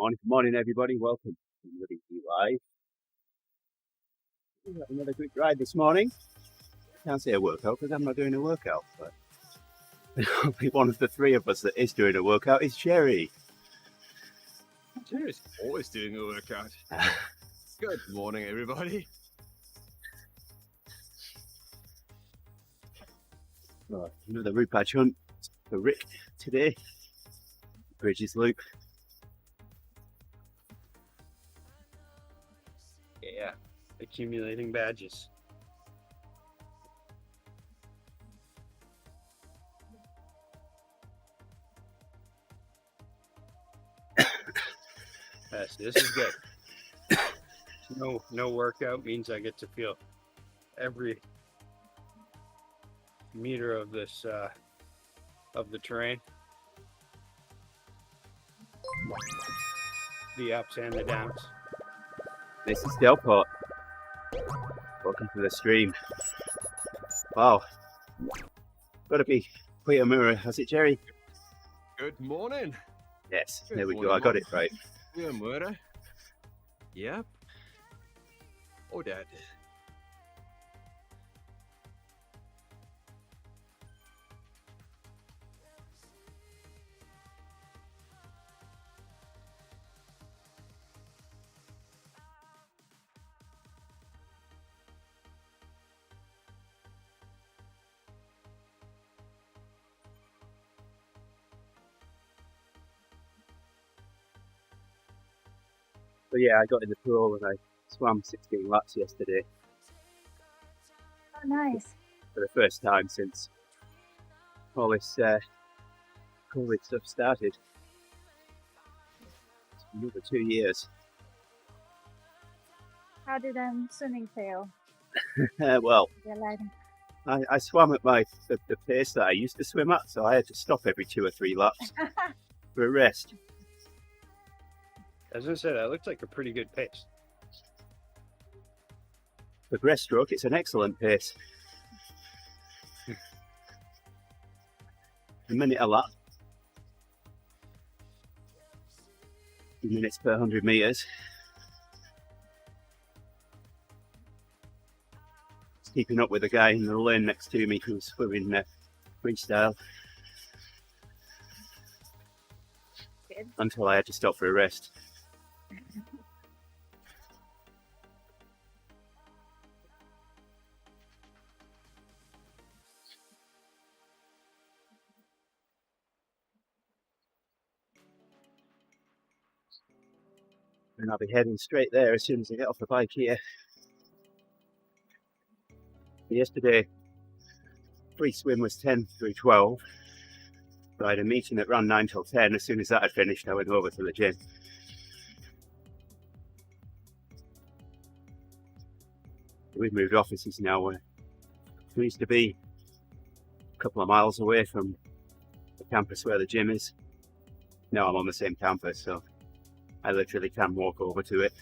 Good morning, everybody. Welcome to TeamODZ Live. We got another good ride this morning. Can't say a workout because I'm not doing a workout, but only one of the three of us that is doing a workout is Gerrie. Gerrie's always doing a workout. Good morning, everybody. Oh, another route badge hunt for Rick today. Bridges Loop. Yeah, accumulating badges. Yes, this is good. No workout means I get to feel every meter of this of the terrain, the ups and the downs. This is Delport. Welcome to the stream. Wow. Gotta be quite a mirror, has it, Gerrie? Good morning. Yes, Good there we morning, go. I got Mom. it right. Yeah, murder. Yep. Or dad. So yeah, I got in the pool and I swam 16 laps yesterday Oh, nice. for the first time since all this COVID stuff started. It's been over 2 years. How did swimming feel? Well, You're allowed- I swam at the pace that I used to swim at, so I had to stop every 2 or 3 laps for a rest. As I said, that looked like a pretty good pace. For breaststroke, it's an excellent pace. A minute a lap. 2 minutes per 100 meters. Just keeping up with the guy in the lane next to me who's swimming freestyle. Good. Until I had to stop for a rest. And I'll be heading straight there as soon as I get off the bike here. Yesterday, free swim was 10 through 12. But I had a meeting that ran 9 till 10. As soon as that had finished, I went over to the gym. We've moved offices now. We used to be a couple of miles away from the campus where the gym is. Now I'm on the same campus, so I literally can walk over to it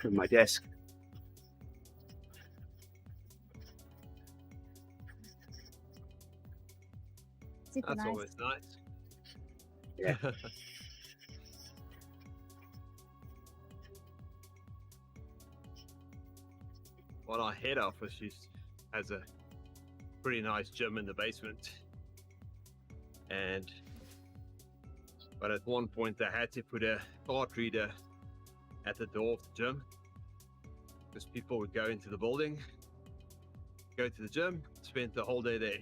from my desk. Super That's nice. always nice. Yeah. Well, our head office has a pretty nice gym in the basement. But at one point they had to put a card reader at the door of the gym because people would go into the building, go to the gym, spend the whole day there.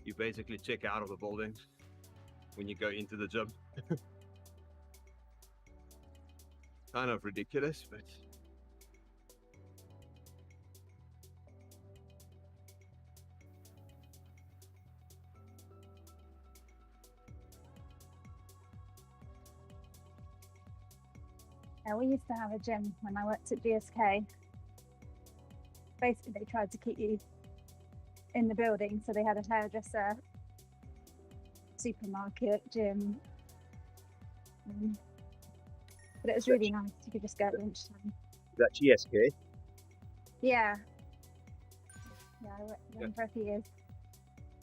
You basically check out of the building when you go into the gym. Kind of ridiculous, but We used to have a gym when I worked at GSK. Basically, they tried to keep you in the building, so they had a hairdresser, supermarket, gym. But it was really nice. You could just go at lunchtime. Is that GSK? Yeah. Yeah, I worked with them for a few years.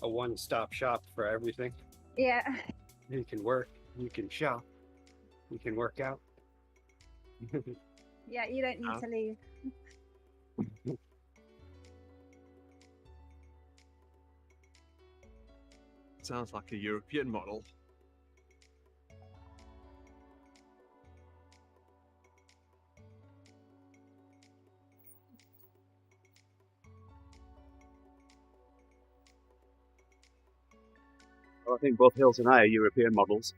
a one-stop shop for everything. Yeah. You can work, you can shop, you can work out. Yeah, you don't need to leave. Sounds like a European model. Well, I think both Hills and I are European models.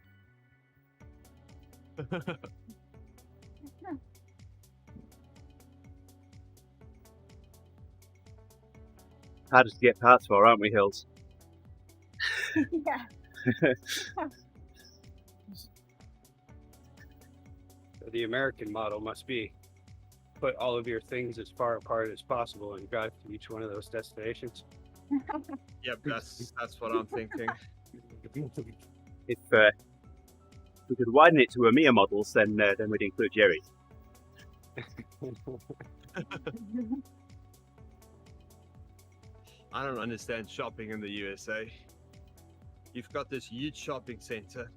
Hardest to get parts for, aren't we, Hills? Yeah. The American model must be put all of your things as far apart as possible and drive to each one of those destinations. Yep, that's what I'm thinking. If we could widen it to EMEA models, then we'd include Gerrie. I don't understand shopping in the USA. You've got this huge shopping center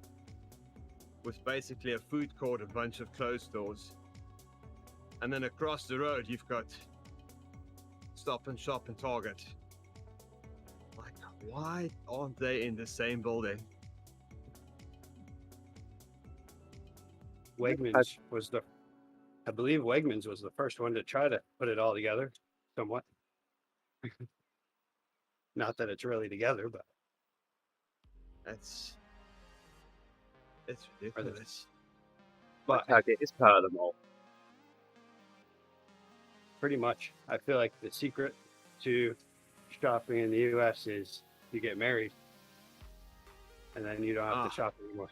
with basically a food court, a bunch of clothes stores. And then across the road, you've got Stop and Shop and Target. Like, why aren't they in the same building? Wegmans was the, I believe Wegmans was the first one to try to put it all together somewhat. Not that it's really together, but It's ridiculous. but Target is part of them all. pretty much, I feel like the secret to shopping in the US is you get married and then you don't have to shop anymore.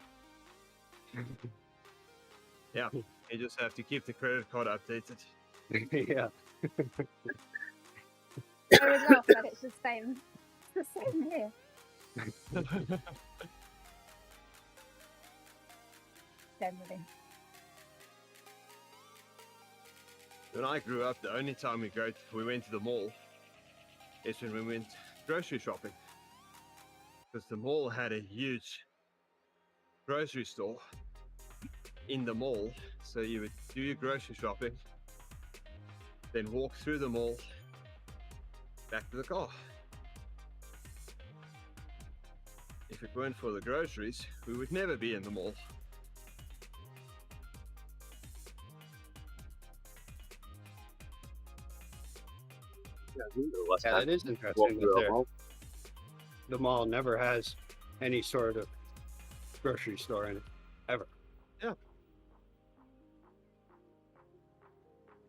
Yeah, you just have to keep the credit card updated. Yeah. I would laugh that it's the same. It's the same here. Generally. When I grew up, the only time we went to the mall is when we went grocery shopping. Because the mall had a huge grocery store in the mall. So you would do your grocery shopping, then walk through the mall, back to the car. If it weren't for the groceries, we would never be in the mall. Yeah, that is interesting that the mall never has any sort of grocery store in it, ever.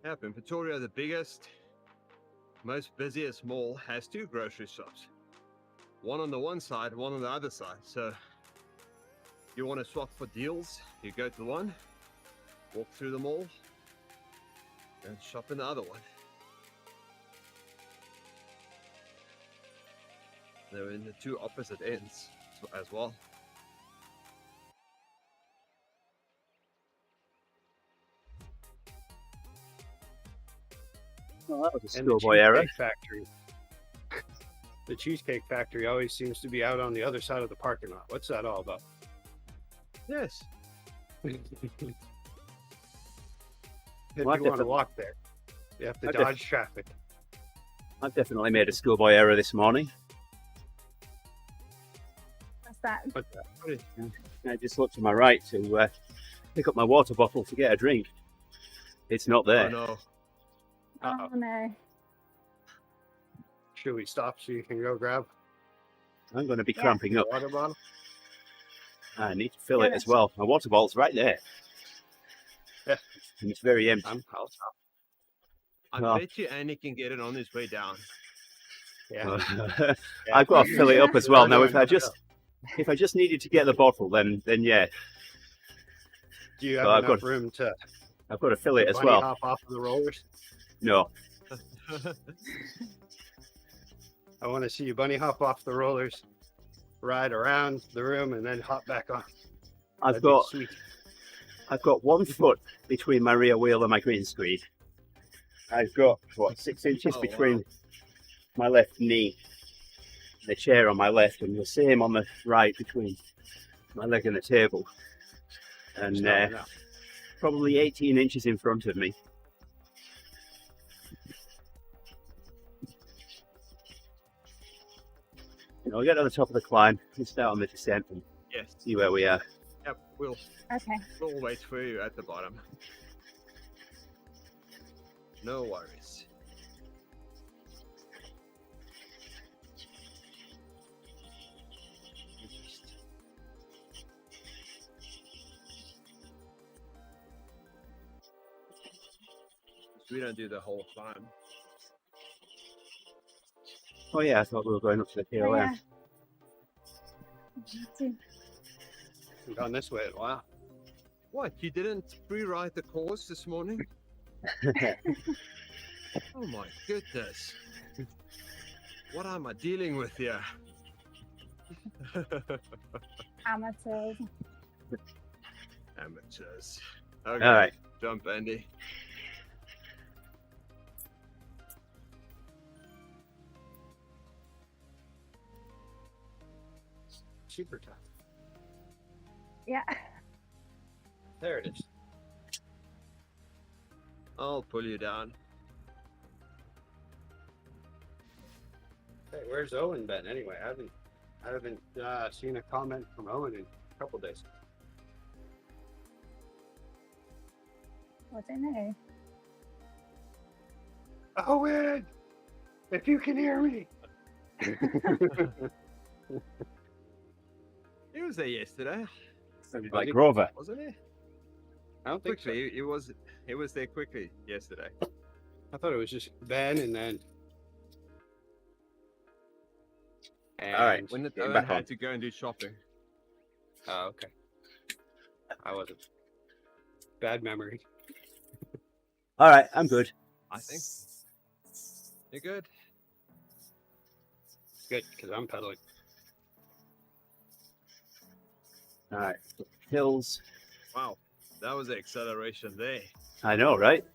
Yeah, in Pretoria, the biggest, most busiest mall has two grocery shops. One on the one side, one on the other side. So you want to swap for deals, you go to one, walk through the mall, and shop in the other one. They're in the two opposite ends as well. Well, that was a And the schoolboy error. Cheesecake Factory. The Cheesecake Factory always seems to be out on the other side of the parking lot. What's that all about? Yes. If you Well, want to walk there, you have to dodge traffic. I've definitely made a schoolboy error this morning. What's that? But I just looked to my right to pick up my water bottle to get a drink. It's not there. Oh no. uh-oh. Oh no. Should we stop so you can go grab I'm going to be Yeah. cramping your up. water bottle? I need to fill Yeah, it as well. My water bottle's right there. Yeah. And it's very empty. I'll stop. I Well. bet you Annie can get it on his way down. Yeah. I've got to fill it up as well. Now, if I Yeah. just needed to get the bottle, then yeah, Do you have Well, I've enough got- room to I've got to fill it as bunny well. hop off of the rollers? No, I want to see you bunny hop off the rollers, ride around the room, and then hop back on. I've That'd be got sweet. 1 foot between my rear wheel and my green screen. I've got 6 inches Oh, between wow. my left knee the chair on my left, and the same on the right between my leg and the table. And probably 18 inches in front of me. I'll get to the top of the climb and start on the descent and Yes. see where we are. Yep. We'll wait for you at the bottom. No worries. We don't do the whole climb. Oh yeah, I thought we were going up to the KOM. Yeah. I've gone this way in a while. What? You didn't pre-ride the course this morning? Oh my goodness. What am I dealing with here? Amateurs. Amateurs. Okay. All right. Jump, Andy. Super tough. Yeah. There it is. I'll pull you down. Hey, where's Owen been anyway? I haven't seen a comment from Owen in a couple days. I don't know. Owen, if you can hear me. He was there yesterday, Like Grover. wasn't he? I don't think so. Quickly, he was there quickly yesterday. I thought it was just Ben and then. All right. When the Getting Owen back on. had to go and do shopping. Oh, okay. I wasn't. Bad memory. All right, I'm good. I think. You're good. Good, because I'm pedaling. All right, hills. Wow, that was the acceleration there. I know, right?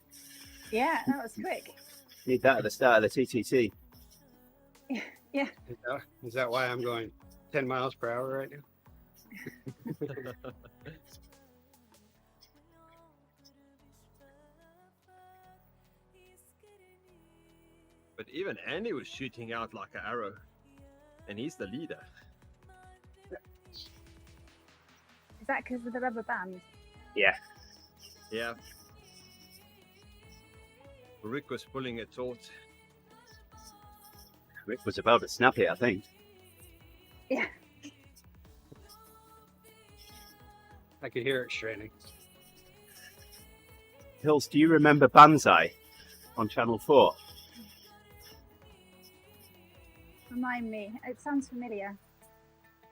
Yeah, that was quick. Need that at the start of the TTT. Yeah. Is that why I'm going 10 miles per hour right now? But even Andy was shooting out like an arrow, and he's the leader. Is that because of the rubber band? Yeah. Yeah. Rick was pulling it taut. Rick was about to snap it, I think. Yeah. I could hear it straining. Hills, do you remember Banzai on Channel 4? Remind me. It sounds familiar.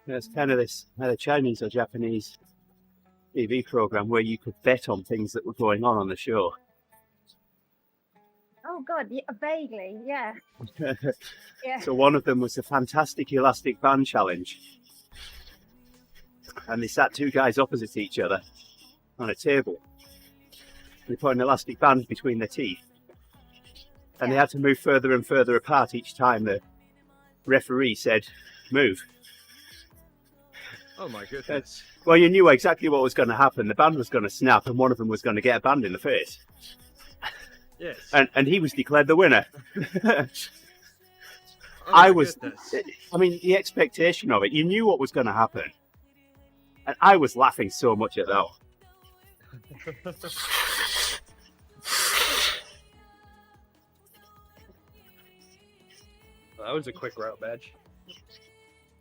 It's kind of this either Chinese or Japanese TV program where you could bet on things that were going on the show. Oh God, yeah, vaguely, yeah. Yeah. So one of them was the Fantastic Elastic Band Challenge. And they sat two guys opposite each other on a table. They put an elastic band between their teeth. And they had to move further and further apart each time the referee said, move. Oh my goodness. Well, you knew exactly what was going to happen. The band was going to snap and one of them was going to get a band in the face. Yes. And he was declared the winner. Oh I my was, goodness. I mean, the expectation of it, you knew what was going to happen. And I was laughing so much at that. Well, that was a quick route badge.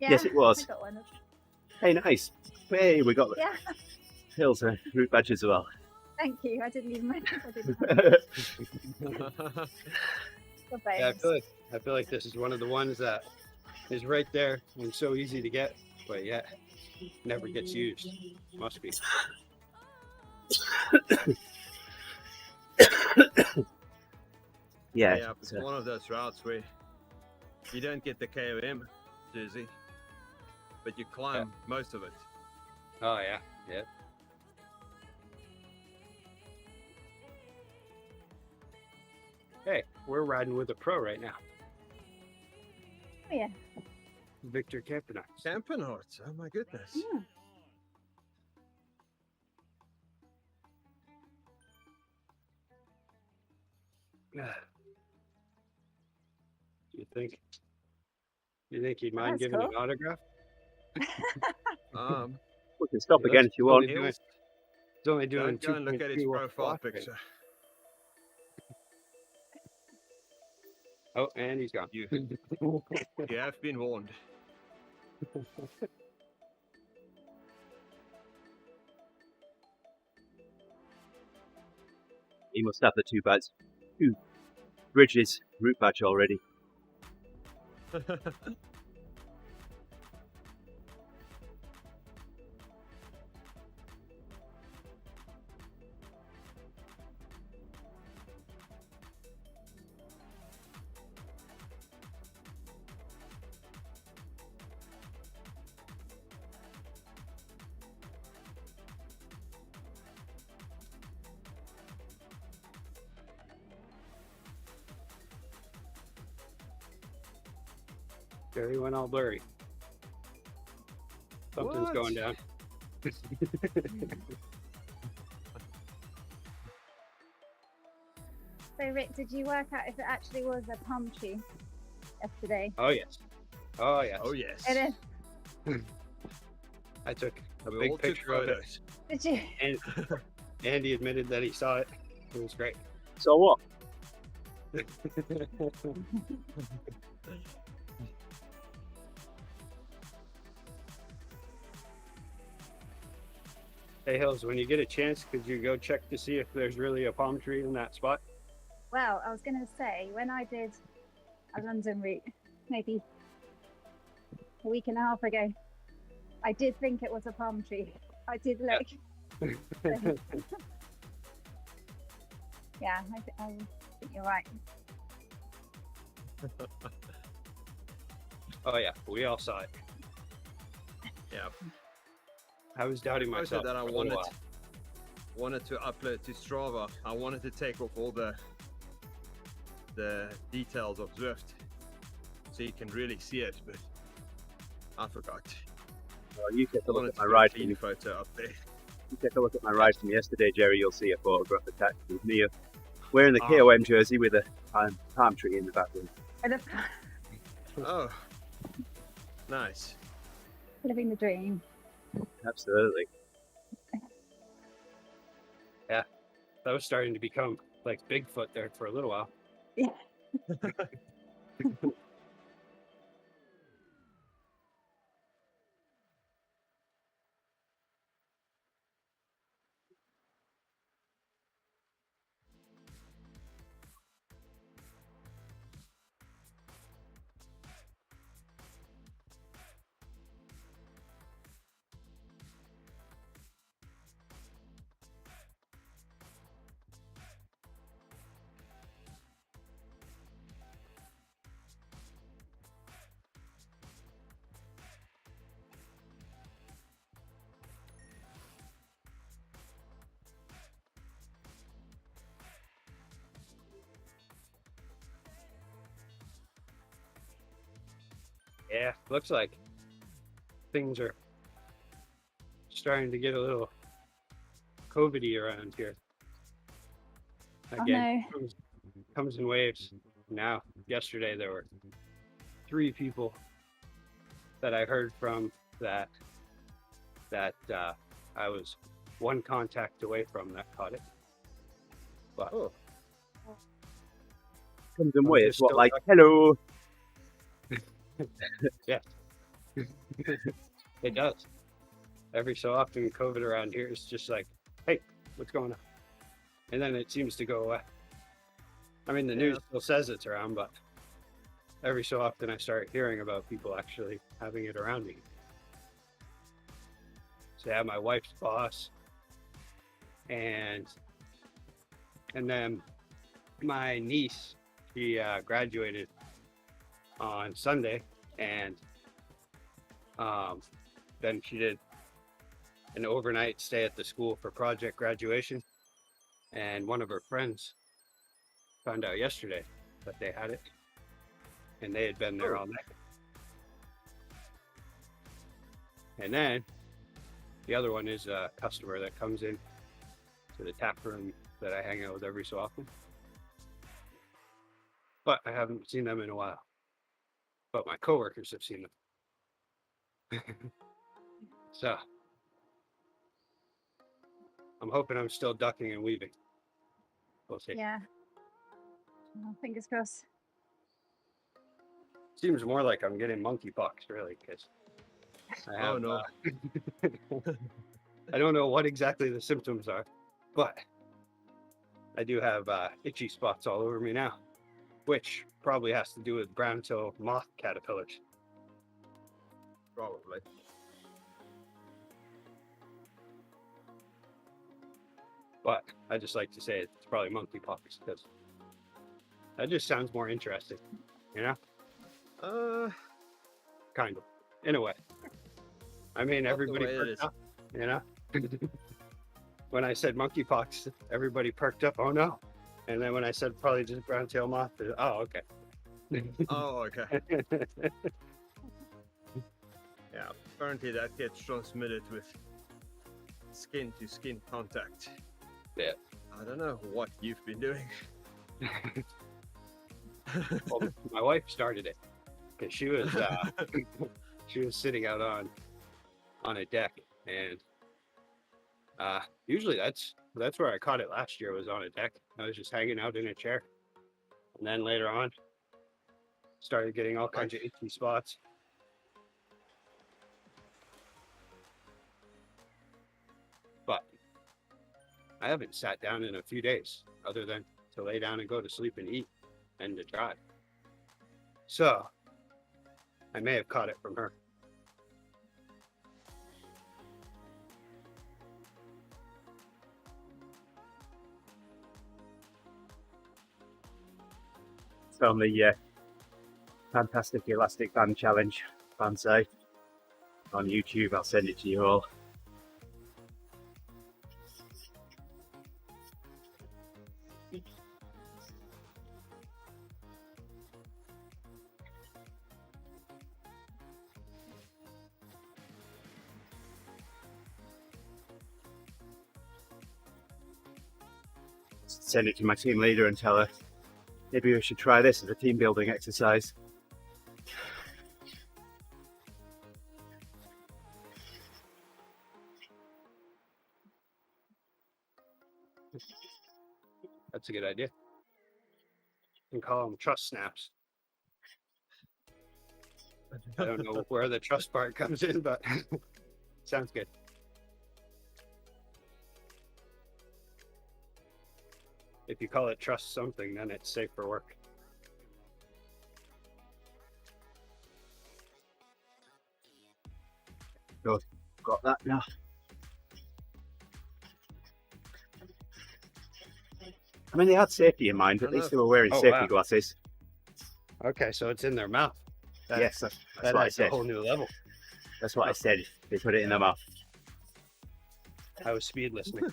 Yeah, Yes, it was. I got one. Hey, nice. Hey, we got the Yeah, Hills route badge as well. thank you. I didn't even realize I didn't have the Yeah, bonus. I feel like this is one of the ones that is right there and so easy to get, but yet never gets used. Must be. Yeah. Yeah, it's one of those routes where you don't get the KOM jersey, but you climb most of it. Oh yeah, yeah. Hey, we're riding with a pro right now. Oh yeah. Victor Campenarts. Campenarts. Oh my goodness. Yeah. Do you think? You think he'd mind That's giving cool. an autograph? We can stop He again looks- if you want. He's only doing Don't go and look at his 2.2 profile walk rate. picture. Oh, and he's gone. You have been warned. He must have the two bridges route badge already. Gerrie went all blurry. Something's What? going down. So, Rick, did you work out if it actually was a palm tree yesterday? Oh yes. Oh yes. Oh yes. It is. I took a We big all took picture of it, photos. Did you? and Andy admitted that he saw it. It was great. So what? Hey Hills, when you get a chance, could you go check to see if there's really a palm tree in that spot? Well, I was going to say, when I did a London route, maybe a week and a half ago, I did think it was a palm tree. I did look. Yeah, I think you're right. Oh yeah, we all saw it. Yeah. I was doubting I myself. said that I for a little wanted to upload to Strava. I wanted to take off all the details of Zwift so you can really see it, but I forgot. Well, you take I a look wanted at to my get a ride clean from photo up there. you take a look at my ride from yesterday, Gerrie. You'll see a photograph attached with me wearing the Ah. KOM jersey with a palm tree in the background. Oh, nice. Living the dream. Absolutely. That was starting to become like Bigfoot there for a little while. Yeah. Yeah, looks like things are starting to get a little COVID-y around here. Again, comes in waves. Now, yesterday there were 3 people that I heard from that I was one contact away from that caught it. But Oh, Comes in I'm waves. just What, still like, lucky. hello? it does. Every so often, COVID around here is just like, hey, what's going on? And then it seems to go away. I mean, the news still says it's around, but every so often I start hearing about people actually having it around me. So yeah, my wife's boss, and then my niece, she graduated on Sunday, and then she did an overnight stay at the school for project graduation, and one of her friends found out yesterday that they had it, and they had been there all night. And then the other one is a customer that comes in to the tap room that I hang out with every so often. But I haven't seen them in a while. But my coworkers have seen them. So I'm hoping I'm still ducking and weaving. We'll see. Yeah. Well, fingers crossed. Seems more like I'm getting monkeypox, really, because I have. Oh no. I don't know what exactly the symptoms are, but I do have itchy spots all over me now, which probably has to do with brown-tail moth caterpillars. Probably. But I just like to say it's probably monkeypox because that just sounds more interesting, you know? Kind of, in a way. I mean, Not the everybody way it perked is. up, you know? When I said monkeypox, everybody perked up. Oh no! And then when I said probably just brown-tail moth, oh okay. Oh, okay. Yeah, apparently that gets transmitted with skin-to-skin contact. Yeah. I don't know what you've been doing. Well, my wife started it because she was she was sitting out on a deck, and usually that's where I caught it last year, was on a deck. I was just hanging out in a chair, and then later on started getting all kinds of itchy spots. But I haven't sat down in a few days other than to lay down and go to sleep and eat and to drive. So I may have caught it from her. It's on the Fantastic Elastic Band Challenge fan site on YouTube. I'll send it to you all. Send it to my team leader and tell her maybe we should try this as a team building exercise. That's a good idea. You can call them trust snaps. I don't know where the trust part comes in, but sounds good. If you call it trust something, then it's safe for work. Good. Got that now. I mean, they had safety in mind. At least they were wearing Oh, safety wow. glasses. Okay, so it's in their mouth. Yes, that's That what I adds a said. whole new level. That's what I said. They put it in their mouth. I was speed listening.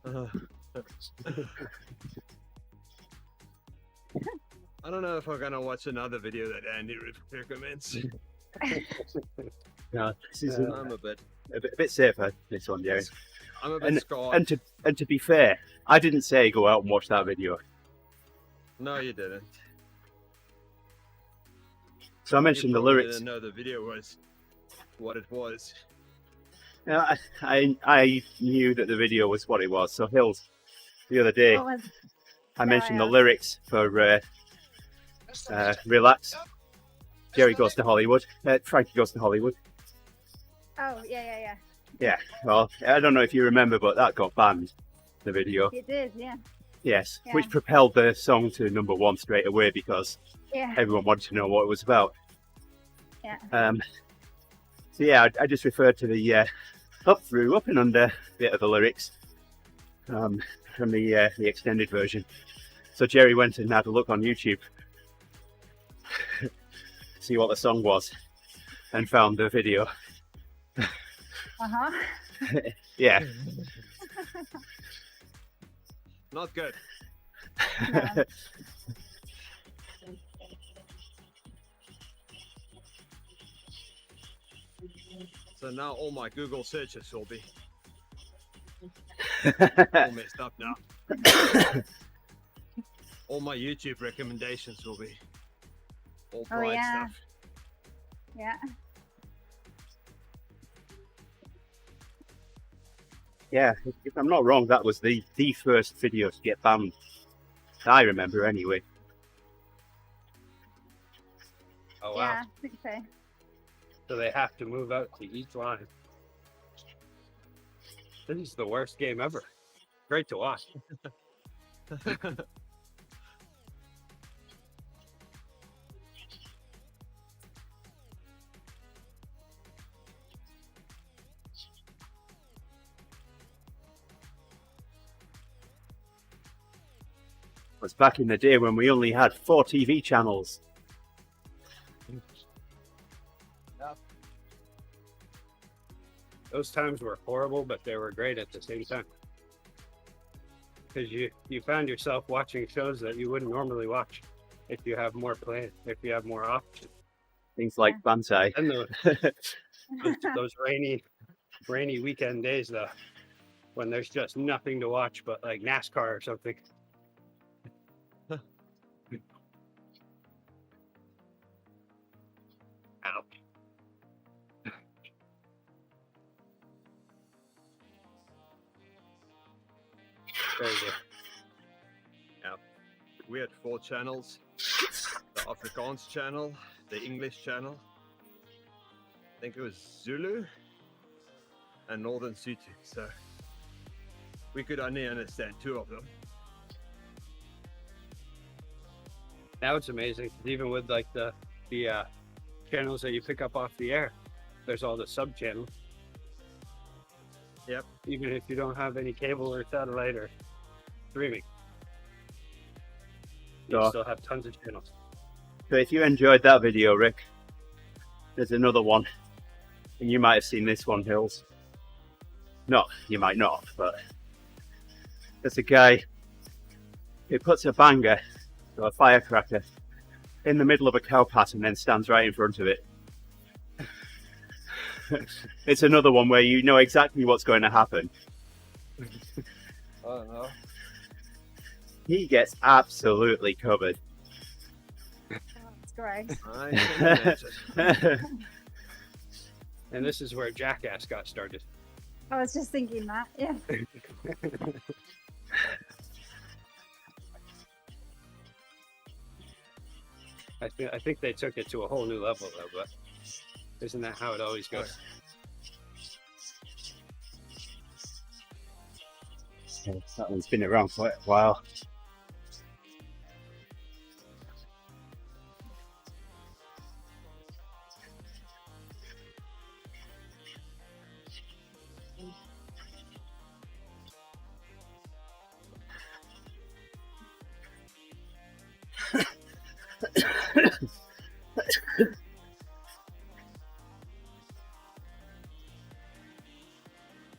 I don't know if I'm gonna watch another video that Andy recommends. No, this is I'm a bit a bit safer. This one, Jerry. I'm a bit scarred. And to be fair, I didn't say go out and watch that video. No, you didn't. So I mentioned You the probably lyrics. didn't know the video was what it was. Yeah, I knew that the video was what it was. So Hills, the other day, What was I No, mentioned the yeah. lyrics for Relax. Gerrie goes to Hollywood. Frankie goes to Hollywood. Oh, yeah. Yeah, well, I don't know if you remember, but that got banned, the video. It did, yeah. Yes, Yeah. which propelled the song to #1 straight away because Yeah. everyone wanted to know what it was about. Yeah. So yeah, I just referred to the up, through, up and under bit of the lyrics from the extended version. So Gerrie went and had a look on YouTube, see what the song was, and found the video. Uh-huh. Yeah. Not good. No. So now all my Google searches will be all messed up now. All my YouTube recommendations will be all Oh, pride yeah. stuff. Yeah. Yeah, if I'm not wrong, that was the first video to get banned. I remember anyway. Oh wow! Yeah, I think so. So they have to move out to each line. This is the worst game ever. Great to watch. It was back in the day when we only had 4 TV channels. Those times were horrible, but they were great at the same time. Because you found yourself watching shows that you wouldn't normally watch if you have more if you have more options. Things like Banzai. And those rainy weekend days though, when there's just nothing to watch but like NASCAR or something. Ow. Crazy. Yeah. We had 4 channels. The Afrikaans channel, the English channel, I think it was Zulu, and Northern Sotho. So we could only understand 2 of them. Now it's amazing, 'cause even with like the channels that you pick up off the air, there's all the sub channels. Yep. Even if you don't have any cable or satellite or streaming, you Yeah. still have tons of channels. So if you enjoyed that video, Rick, there's another one. And you might have seen this one, Hills. No, you might not, but there's a guy who puts a banger, or a firecracker, in the middle of a cow pat and then stands right in front of it. It's another one where you know exactly what's going to happen. Oh no. He gets absolutely covered. That's great. I can imagine. And this is where Jackass got started. I was just thinking that. Yeah. I think they took it to a whole new level though, but isn't that how it always goes? Yeah, that one's been around for quite a while.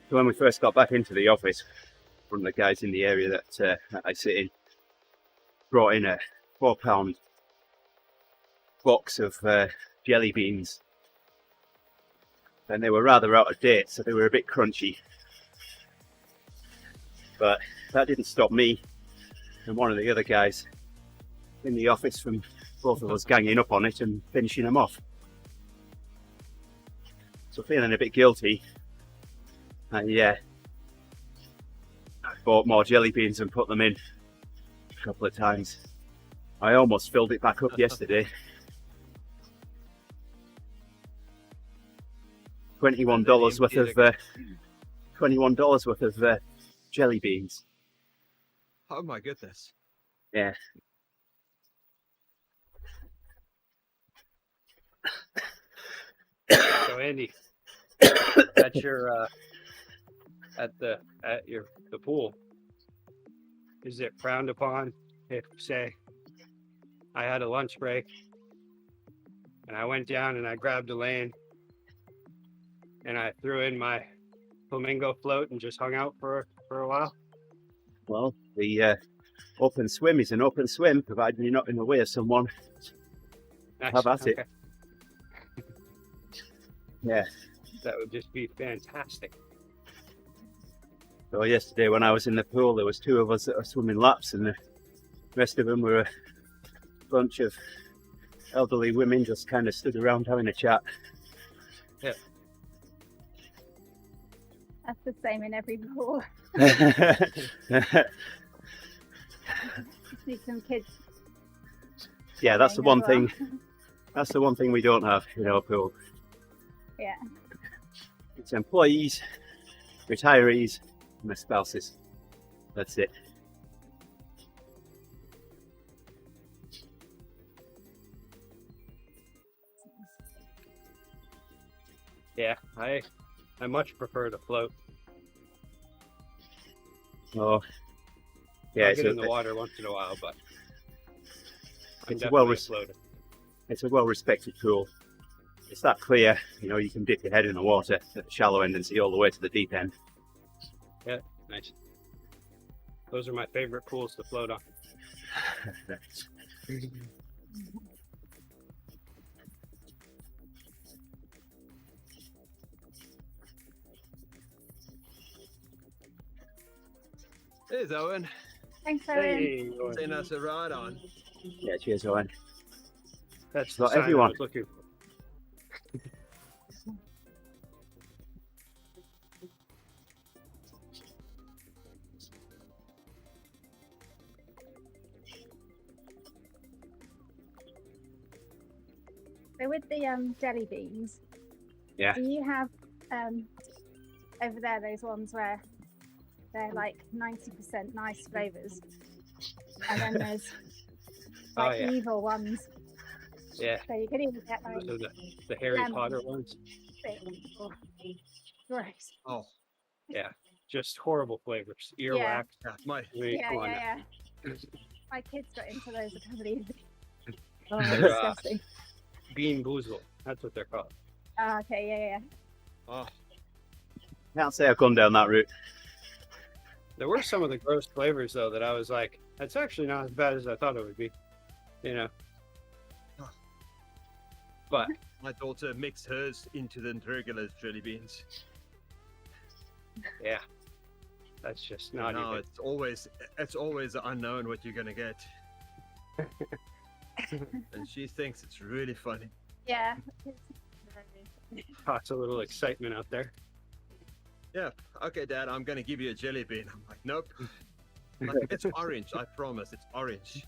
So when we first got back into the office, one of the guys in the area that I sit in brought in a £4 box of jelly beans, and they were rather out of date, so they were a bit crunchy. But that didn't stop me and one of the other guys in the office from both of us ganging up on it and finishing them off. So feeling a bit guilty, and yeah, I bought more jelly beans and put them in a couple of times. I almost filled it back up yesterday. $21 worth of $21 worth of jelly beans. Oh my goodness. Yeah. So Andy, at your at the pool, is it frowned upon if, say, I had a lunch break and I went down and I grabbed a lane and I threw in my flamingo float and just hung out for a while? Well, the open swim is an open swim, provided you're not in the way of someone. Nice. How about it? Okay. Yeah. That would just be fantastic. So yesterday when I was in the pool, there was 2 of us that were swimming laps, and the rest of them were a bunch of elderly women just kind of stood around having a chat. Yeah. That's the same in every pool. Just need some kids. Yeah, that's the playing one as well. thing. That's the one thing we don't have in our pool. Yeah. It's employees, retirees, and their spouses. That's it. Yeah, I much prefer to float. Oh, yeah, I'll it's get in the a, water once in a while, but I'm It's a definitely well a res- floater. it's a well-respected pool. It's that clear, you know, you can dip your head in the water at the shallow end and see all the way to the deep end. Nice. Those are my favorite pools to float on. There's Owen. Thanks, Owen. Hey, Send us a ride on. Yeah, cheers, Owen. that's Not the sign everyone. I was looking for. So with the jelly beans, Yeah. do you have over there those ones where they're like 90% nice flavors, and then there's Oh like yeah, evil ones? yeah. So you can even get like Those are the Harry lemon. Potter ones. Gross. Oh, Just horrible flavors. Earwax. Yeah. yeah, my I mean, Yeah, come on now. yeah. My kids got into those a couple of years ago. Oh, They're, disgusting. Bean boozled. That's what they're called. Ah, okay, yeah. oh, Can't say I've gone down that route. There were some of the gross flavors though that I was like, that's actually not as bad as I thought it would be. You know. But my daughter mixed hers into the regular jelly beans. yeah, that's just not No, even. it's always the unknown what you're gonna get. And she thinks it's really funny. Yeah. Lots of little excitement out there. Yeah, okay, Dad, I'm gonna give you a jelly bean. I'm like, nope. Like, it's orange, I promise, it's orange.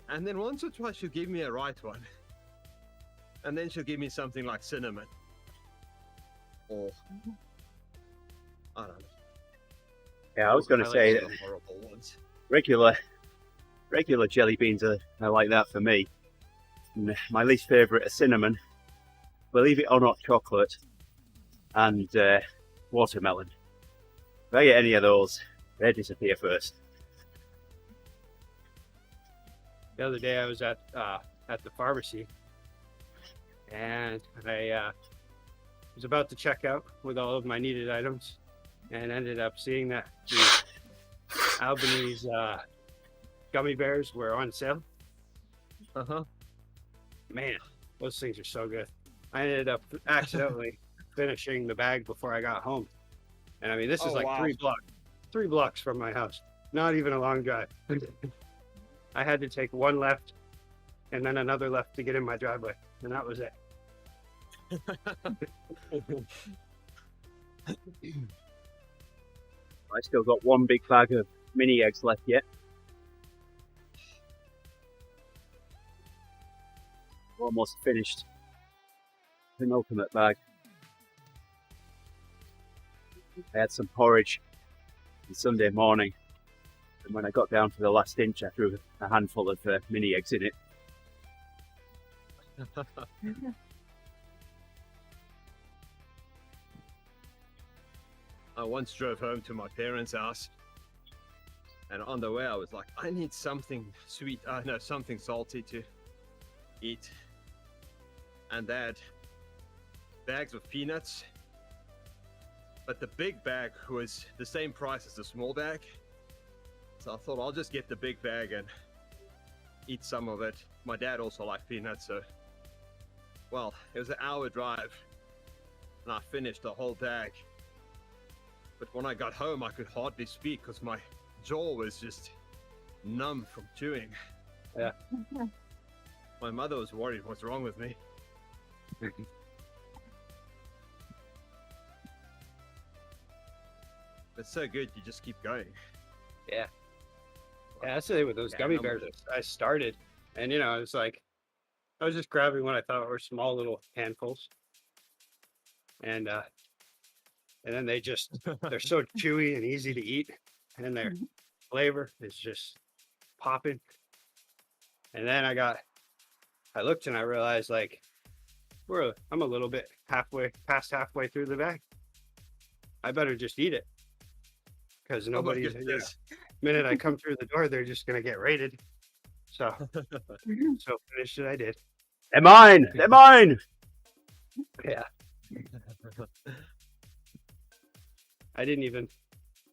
And then once or twice she'll give me a right one. And then she'll give me something like cinnamon. Or I don't know. Yeah, I was going I to like say all the horrible ones. regular jelly beans are like that for me. And my least favourite are cinnamon, believe it or not, chocolate, and watermelon. If I get any of those, they disappear first. The other day I was at the pharmacy, and I was about to check out with all of my needed items, and ended up seeing that the Albanese gummy bears were on sale. Uh-huh. Man, those things are so good. I ended up accidentally finishing the bag before I got home, and I mean this is Oh, like wow. 3 blocks from my house. Not even a long drive. I had to take one left and then another left to get in my driveway, and that was it. I still got one big bag of mini eggs left yet. Almost finished. Penultimate bag. I had some porridge on Sunday morning, and when I got down to the last inch, I threw a handful of mini eggs in it. I once drove home to my parents' house, and on the way I was like, I need something sweet, no, something salty to eat. And they had bags of peanuts, but the big bag was the same price as the small bag. So I thought I'll just get the big bag and eat some of it. My dad also liked peanuts, so, well, it was an hour drive and I finished the whole bag. But when I got home, I could hardly speak because my jaw was just numb from chewing. Yeah. My mother was worried what's wrong with me. It's so good, you just keep going. Yeah. Yeah, that's the thing with those Yeah, gummy I'm with bears. it. I started, and it was like I was just grabbing what I thought were small little handfuls, and then they're so chewy and easy to eat, and their flavor is just popping. And then I looked and I realized like I'm a little bit past halfway through the bag. I better just eat it because Oh my nobody's, goodness. minute I come through the door, they're just gonna get raided. So finished it. I did. They're mine. They're mine. Yeah. I didn't even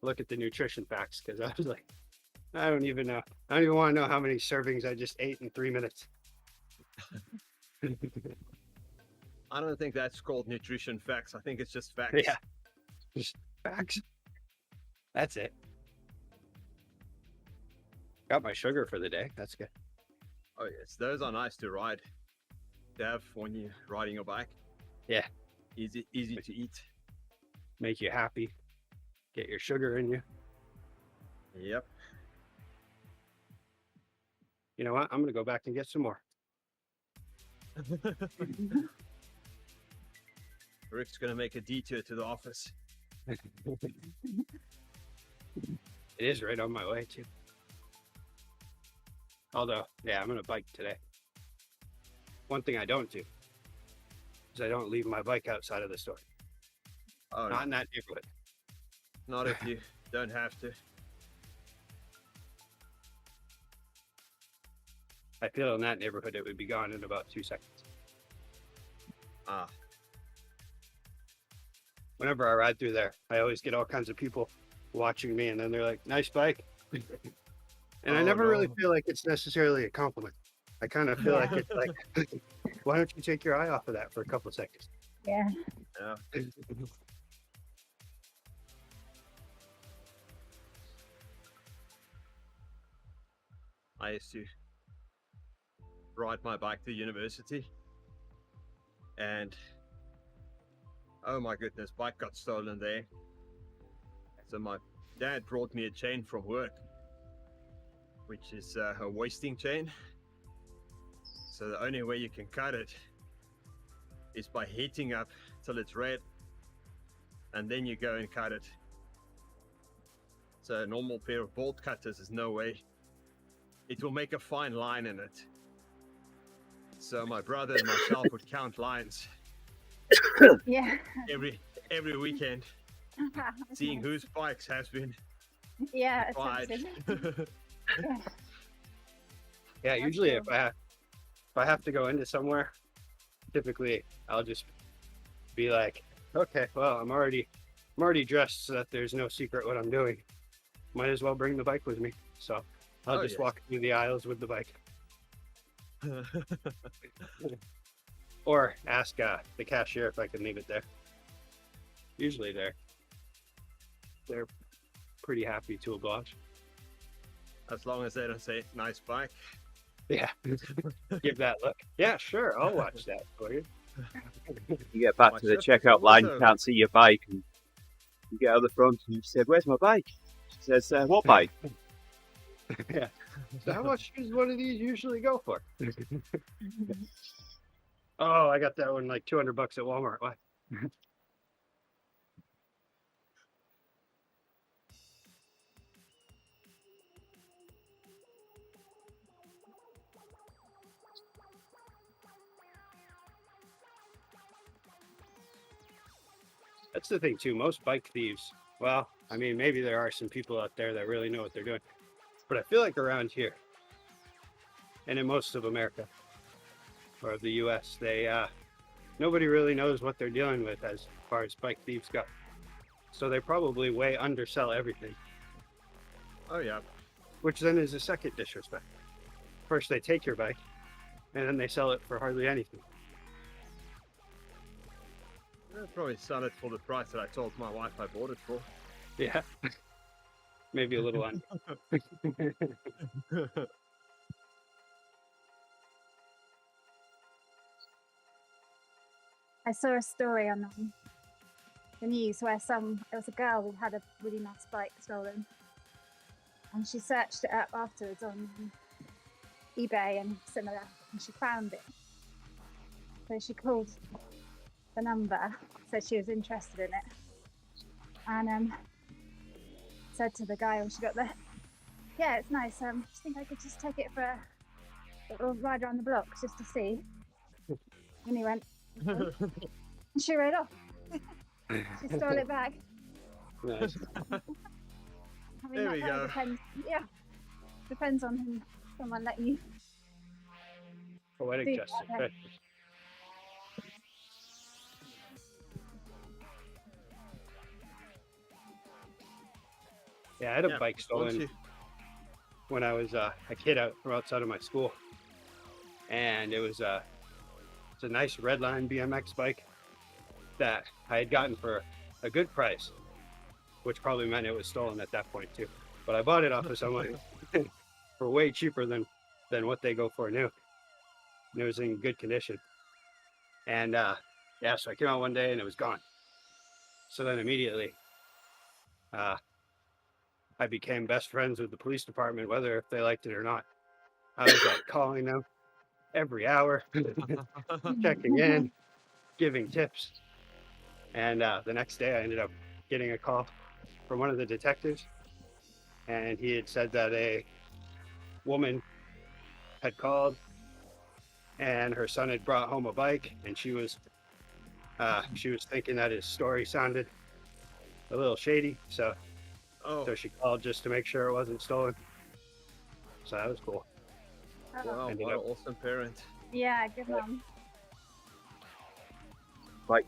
look at the nutrition facts because I was like, I don't even know. I don't even want to know how many servings I just ate in 3 minutes. I don't think that's called nutrition facts. I think it's just facts. Yeah. Just facts. That's it. Got my sugar for the day. That's good. Oh yes, those are nice to ride. To have when you're riding your bike. Yeah. Easy to eat. Make you happy. Get your sugar in you. Yep. You know what? I'm gonna go back and get some more. Rick's gonna make a detour to the office. It is right on my way too. Although, yeah, I'm gonna bike today. One thing I don't do is I don't leave my bike outside of the store. Oh, Not in that neighborhood. not if you don't have to. I feel in that neighborhood it would be gone in about 2 seconds. Ah, Whenever I ride through there, I always get all kinds of people watching me, and then they're like, "Nice bike," and I Oh, never really no. feel like it's necessarily a compliment. I kind of feel like it's like, "Why don't you take your eye off of that for a couple of seconds?" Yeah. yeah. I used to ride my bike to university, and oh my goodness, bike got stolen there. So my dad brought me a chain from work, which is a wasting chain. So the only way you can cut it is by heating up till it's red, and then you go and cut it. So a normal pair of bolt cutters is no way. It will make a fine line in it. So my brother and myself would count lines Yeah. every weekend, seeing whose bikes has been Yeah. tried. essentially. Yeah. Yeah, That's usually cool. if I have to go into somewhere, typically I'll just be like, okay, well, I'm already dressed so that there's no secret what I'm doing. Might as well bring the bike with me. So I'll Oh, just yes. walk through the aisles with the bike, or ask the cashier if I can leave it there. Usually they're pretty happy to oblige. As long as they don't say nice bike. Yeah, give that look. Yeah, sure, I'll watch that for you. You get back My to the trip checkout line, you also- can't see your bike, and you get out the front and you say, "Where's my bike?" She says, "What bike?" Yeah. So how much does one of these usually go for? Oh, I got that one like $200 at Walmart. Why? That's the thing too. Most bike thieves. Well, I mean, maybe there are some people out there that really know what they're doing, but I feel like around here, and in most of America or the U.S., nobody really knows what they're dealing with as far as bike thieves go. So they probably way undersell everything, Oh yeah. which then is a second disrespect. First, they take your bike, and then they sell it for hardly anything. That probably sounded for the price that I told my wife I bought it for. Yeah. Maybe a little on. I saw a story on the news where it was a girl who had a really nice bike stolen, and she searched it up afterwards on eBay and similar, and she found it. So she called the number, said she was interested in it, and said to the guy when she got there, "Yeah, it's nice. I think I could just take it for a little ride around the block just to see." And he went, "Okay." And she rode off. She stole it back. Nice. I mean, There we go. Depends. Yeah, depends on who someone let you. Poetic See, justice. okay. Right. Yeah, I had a Yeah, bike once stolen you- when I was a kid out from outside of my school, and it's a nice Redline BMX bike that I had gotten for a good price, which probably meant it was stolen at that point too. But I bought it off of someone for way cheaper than what they go for new. And it was in good condition. And yeah, so I came out one day and it was gone. So then immediately, I became best friends with the police department, whether if they liked it or not. I was like calling them every hour, checking in, giving tips. And the next day I ended up getting a call from one of the detectives. And he had said that a woman had called and her son had brought home a bike, and she was thinking that his story sounded a little shady. So she called just to make sure it wasn't stolen. So that was cool. Wow, Ended what an up- awesome parent. Yeah, good mum. Like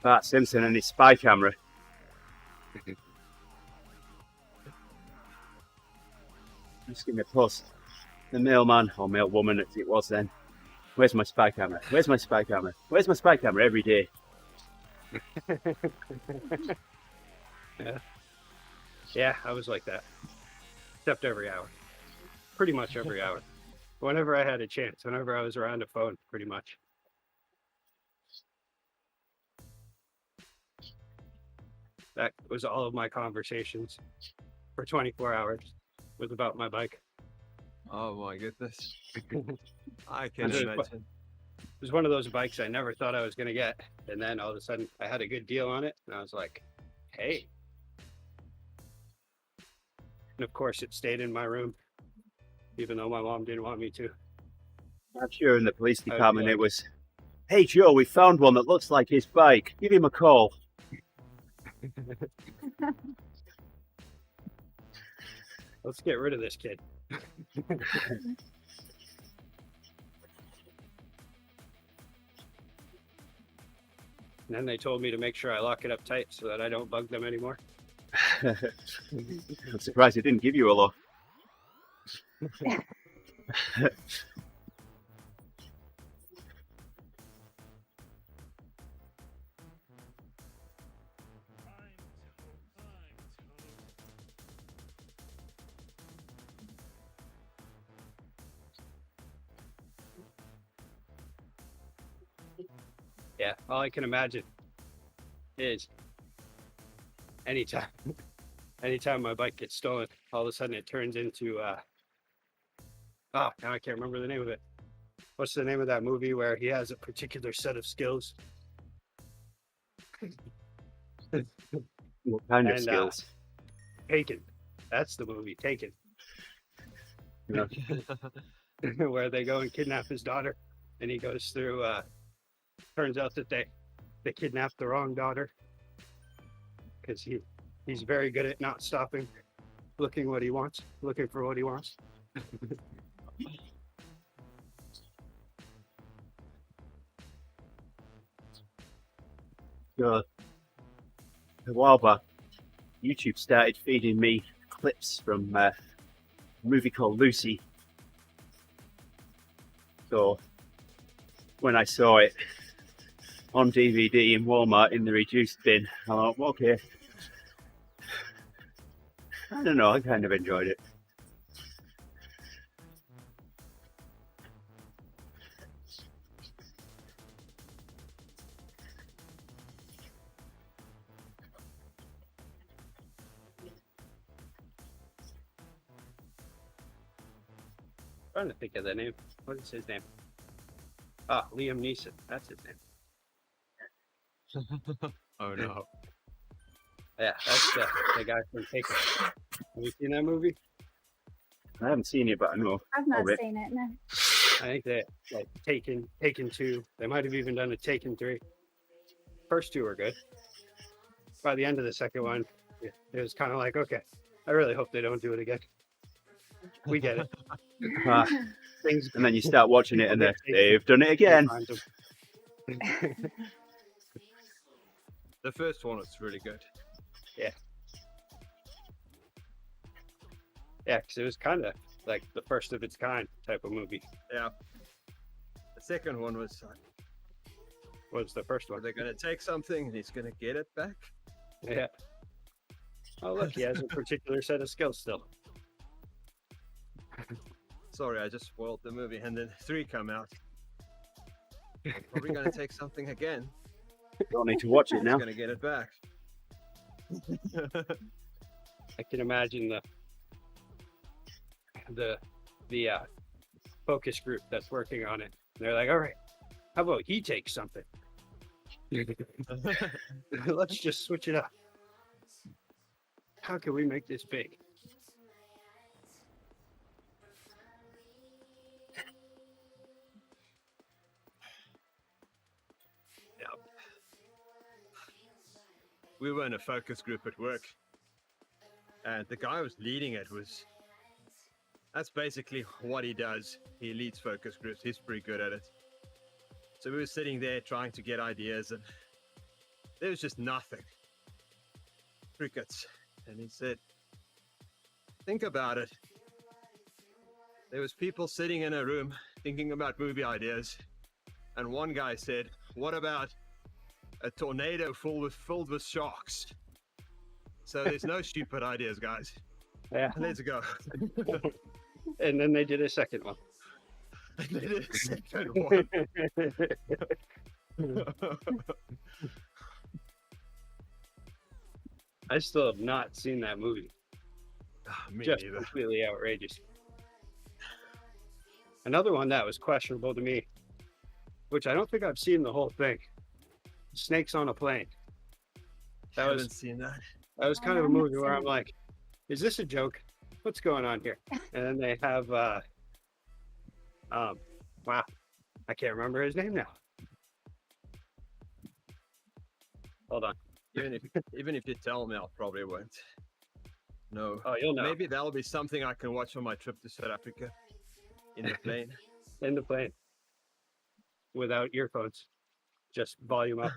Bart Simpson and his spy camera. Just give me a post. The mailman or mail woman as it was then. Where's my spy camera? Where's my spy camera? Where's my spy camera? Every day. Yeah, I was like that. Except every hour. Pretty much every hour. Whenever I had a chance, whenever I was around a phone, pretty much. That was all of my conversations for 24 hours was about my bike. Oh my goodness. I can And it was- imagine. It was one of those bikes I never thought I was going to get. And then all of a sudden I had a good deal on it. And I was like, hey. And of course it stayed in my room, even though my mom didn't want me to. I'm sure in the police would be department like- it was, "Hey Joe, we found one that looks like his bike. Give him a call." Let's get rid of this kid. And then they told me to make sure I lock it up tight so that I don't bug them anymore. I'm surprised it didn't give you a look. Yeah, all I can imagine is anytime my bike gets stolen, all of a sudden it turns into now I can't remember the name of it. What's the name of that movie where he has a particular set of skills? What kind of And, skills? Taken. That's the movie, Taken. You know, Where they go and kidnap his daughter, and he goes through turns out that they kidnapped the wrong daughter because he's very good at not stopping looking for what he wants. a while back, YouTube started feeding me clips from a movie called Lucy. So when I saw it, on DVD in Walmart in the reduced bin. I thought, okay. I don't know, I kind of enjoyed it. Trying to think of the name. What is his name? Ah, Liam Neeson. That's his name. Oh no. Yeah, that's the guy from Taken. Have you seen that movie? I haven't seen it, but I know. I've not of it. seen it, no. I think that like Taken 2. They might have even done a Taken 3. First two were good. By the end of the second one, it was kind of like, okay, I really hope they don't do it again. We get it. Ah, Things and then you start watching it and People get they've done it again. The first one was really good. Yeah, because it was kind of like the first of its kind type of movie. Yeah. The second one was What was the first are one? they going to take something and he's going to get it back? Yeah. Oh, look, he has a particular set of skills still. Sorry, I just spoiled the movie. And then 3 come out. Probably going to take something again. Don't need to watch it He's now. going to get it back. I can imagine the focus group that's working on it. They're like, all right, how about he takes something? Let's just switch it up. How can we make this big? We were in a focus group at work, and the guy who was leading it that's basically what he does. He leads focus groups. He's pretty good at it. So we were sitting there trying to get ideas, and there was just nothing. Crickets. And he said, think about it. There was people sitting in a room thinking about movie ideas, and one guy said, what about a tornado filled with sharks? So there's no stupid ideas, guys. Yeah. Let's go. And then they did a second one. They did a second one. I still have not seen that movie. Me Just neither. completely outrageous. Another one that was questionable to me, which I don't think I've seen the whole thing. Snakes on a Plane. I That haven't was seen that. kind of a I haven't movie where seen I'm it. like, is this a joke? What's going on here? And then they have wow, I can't remember his name now. Hold on. Even if you tell me, I'll probably won't. No. Oh, you'll know. Maybe that'll be something I can watch on my trip to South Africa in the plane. In the plane. Without earphones. Just volume up.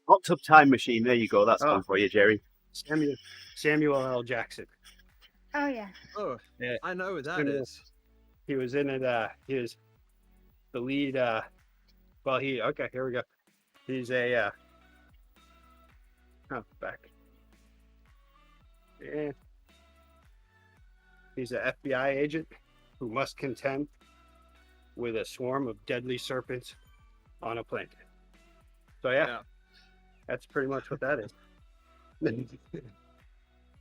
Hot Tub Time Machine, there you go. That's Oh. one for you, Gerrie. Samuel L. Jackson. Oh, yeah. Oh, Yeah. I know what that Similar. is. He was in it. He was the lead. Okay, here we go. He's a. Back. Yeah. He's an FBI agent who must contend with a swarm of deadly serpents on a plane. So yeah. That's pretty much what that is. And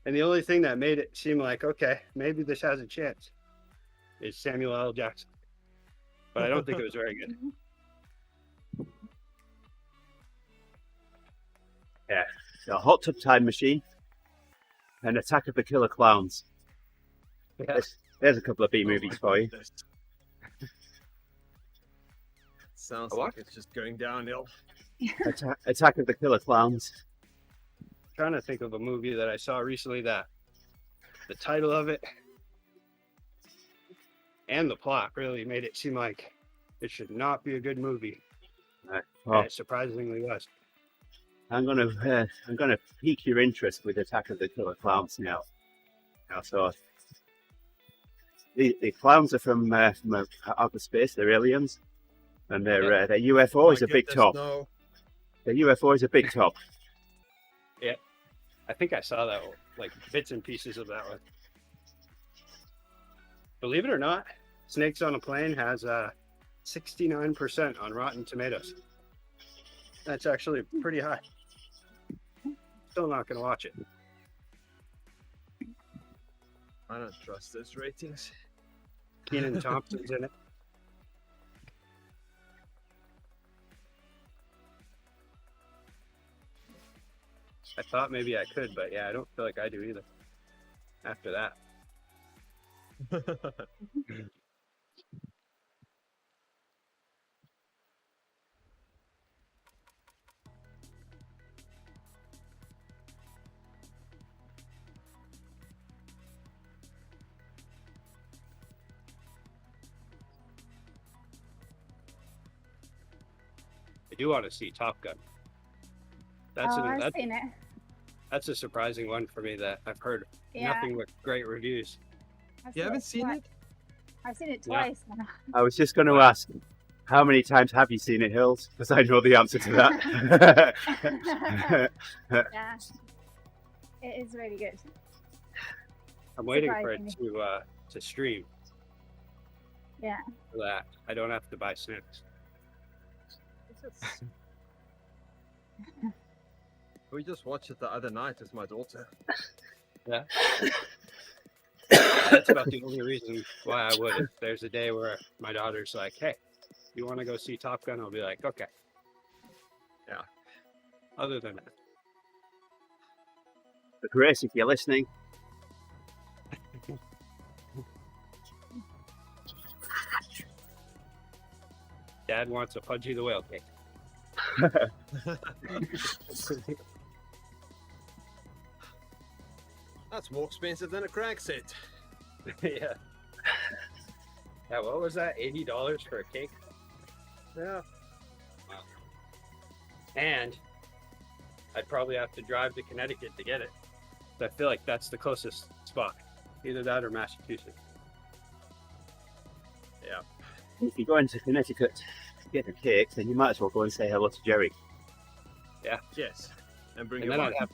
the only thing that made it seem like, okay, maybe this has a chance is Samuel L. Jackson. But I don't think it was very good. The Hot Tub Time Machine and Attack of the Killer Clowns. Yeah. There's a couple of B Oh my movies for you. goodness. Sounds A what? like it's just going downhill. Attack of the Killer Clowns. Trying to think of a movie that I saw recently that the title of it and the plot really made it seem like it should not be a good movie. Oh, And it surprisingly was. I'm gonna pique your interest with Attack of the Killer Clowns now. So the clowns are from outer space. They're aliens, And their UFO is Might a big get the top. snow. The UFO is a big top. I think I saw that, like bits and pieces of that one. Believe it or not, Snakes on a Plane has 69% on Rotten Tomatoes. That's actually pretty high. Still not going to watch it. I don't trust those ratings. Keenan Thompson's in it. I thought maybe I could, but yeah, I don't feel like I do either. After that. I do want to see Top Gun. That's I've seen it. that's a surprising one for me that I've heard Yeah, nothing but great reviews. I've You haven't seen twi- it? I've seen it Yeah. twice now. I was just going to ask, how many times have you seen it, Hills? Because I know the answer to that. Yeah, it is really good. I'm waiting for it Surprisingly. to stream. Yeah. For that, I don't have to buy snacks. We just watched it the other night with my daughter. That's about the only reason why I would. If there's a day where my daughter's like, "Hey, you want to go see Top Gun?" I'll be like, "Okay." Yeah. Other than that, But Grace, if you're listening, Dad wants a Pudgy the Whale cake. That's more expensive than a crack set. Yeah. Yeah. What was that? $80 for a cake? Yeah. And I'd probably have to drive to Connecticut to get it. I feel like that's the closest spot. Either that or Massachusetts. Yeah. if you go into Connecticut to get a cake, then you might as well go and say hello to Gerrie. Yes. And bring And your then wife.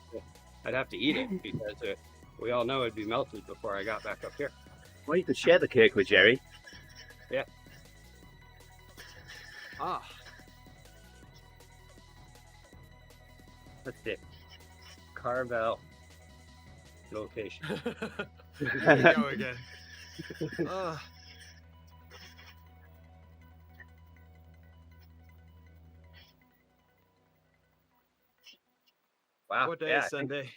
I'd have to eat it because we all know it'd be melted before I got back up here. Well, you could share the cake with Gerrie. Ah. That's it. Carvel location. There we go again. Ah. Wow. What day yeah, is Sunday?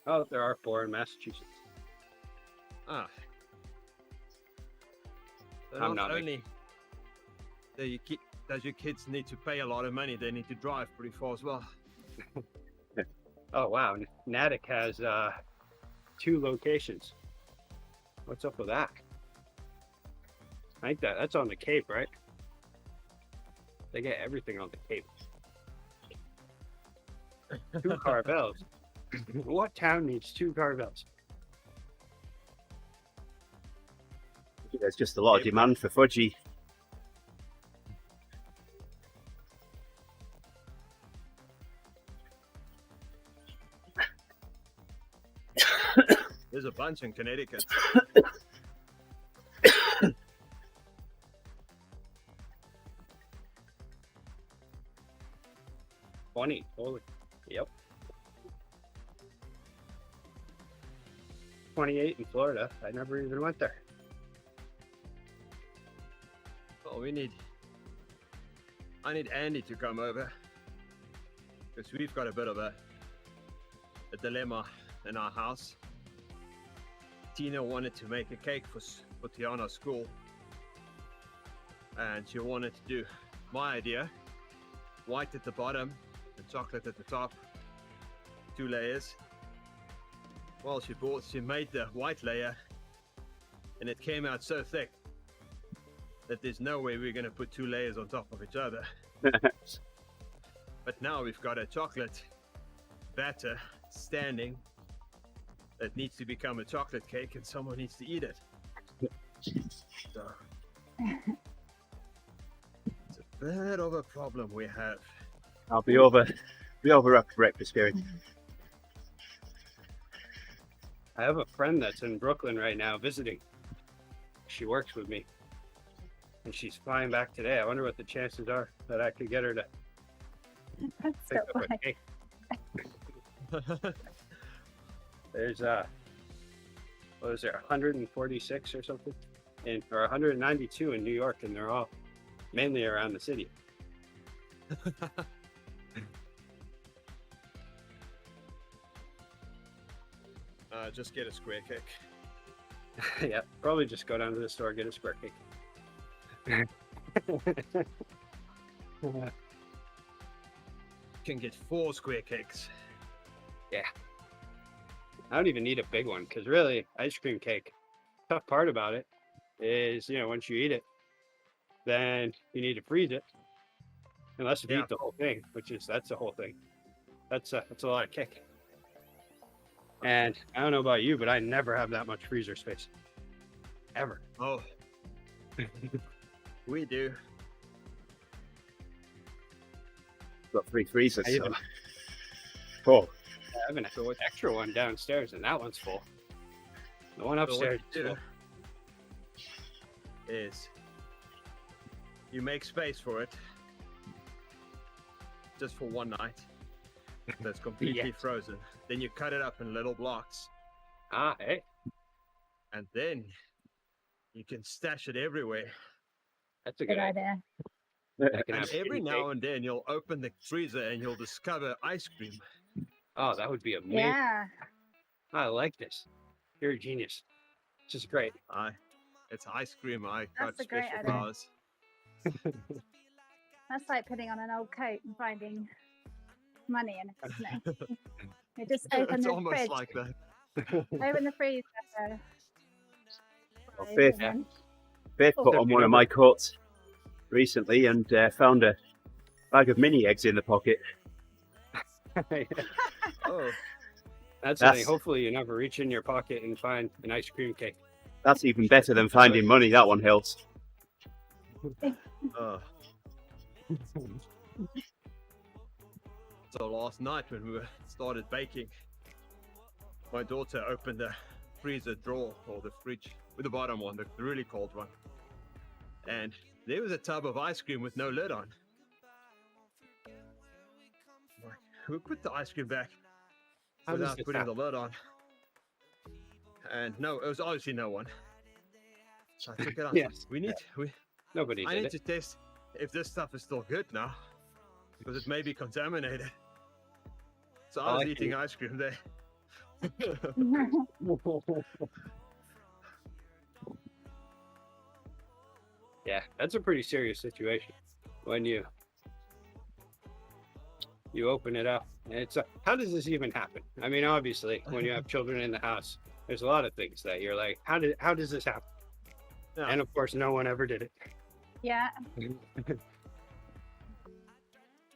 Oh, there are 4 in Massachusetts. Ah. So I'm not not only does your kids need to pay a lot of money, they need to drive pretty far as well. Oh wow, Natick has 2 locations. What's up with that? I think that's on the Cape, right? They get everything on the Cape. 2 Carvels. What town needs 2 Carvels? There's just a lot of demand for fudgy. There's a bunch in Connecticut. Funny. Holy. Yep. 28 in Florida. I never even went there. Well, I need Andy to come over because we've got a bit of a dilemma in our house. Tina wanted to make a cake for Tiana's school, and she wanted to do my idea: white at the bottom and chocolate at the top, 2 layers. Well, she made the white layer, and it came out so thick that there's no way we're going to put 2 layers on top of each other. But now we've got a chocolate batter standing that needs to become a chocolate cake, and someone needs to eat it. So, it's a bit of a problem we have. I'll be over after breakfast, Gerrie. I have a friend that's in Brooklyn right now visiting. She works with me, and she's flying back today. I wonder what the chances are that I could get her to That's pick so up a funny. cake. There's what is there, 146 or something, or 192 in New York, and they're all mainly around the city. Just get a square cake. Yeah, probably just go down to the store, get a square cake. Can get 4 square cakes. I don't even need a big one, because really, ice cream cake, tough part about it is, once you eat it, then you need to freeze it. Unless you Yeah. eat the whole thing, that's the whole thing. That's a lot of cake. And I don't know about you, but I never have that much freezer space. Ever. Oh, we do. Got 3 freezers. I So. even- Oh, I have an extra one downstairs, and that one's full. The one So what upstairs you is do full. is you make space for it just for one night. That's completely Yes. frozen. Then you cut it up in little blocks, Hey, and then you can stash it everywhere. that's a Good good idea. idea. I can And have every cake. now and then you'll open the freezer and you'll discover ice cream. Oh, that would be amazing. Yeah. I like this. You're a genius. This is great. It's ice cream. I got That's a great special idea. powers. That's like putting on an old coat and finding money in it, isn't it? You just open It's the almost fridge, like that. open the freezer. Well, close, Faith- and then- Faith Oh, put there on you one go. of my coats recently and found a bag of mini eggs in the pocket. Oh, That's the thing. That's- Hopefully, you never reach in your pocket and find an ice cream cake. That's even better than finding money. That one helps. uh. So last night when we started baking, my daughter opened the freezer drawer or the fridge with the bottom one, the really cold one, and there was a tub of ice cream with no lid on. Like, we put the ice cream back How does without this putting happen? the lid on, and no, it was obviously no one. So I took it out. Yes. Nobody I did need it. to test if this stuff is still good now, because it may be contaminated. So I Oh, was I eating can- ice cream there. Yeah, that's a pretty serious situation when you open it up. And it's how does this even happen? I mean, obviously, when you have children in the house, there's a lot of things that you're like, how does this happen? Yeah. And of course, no one ever did it. Yeah.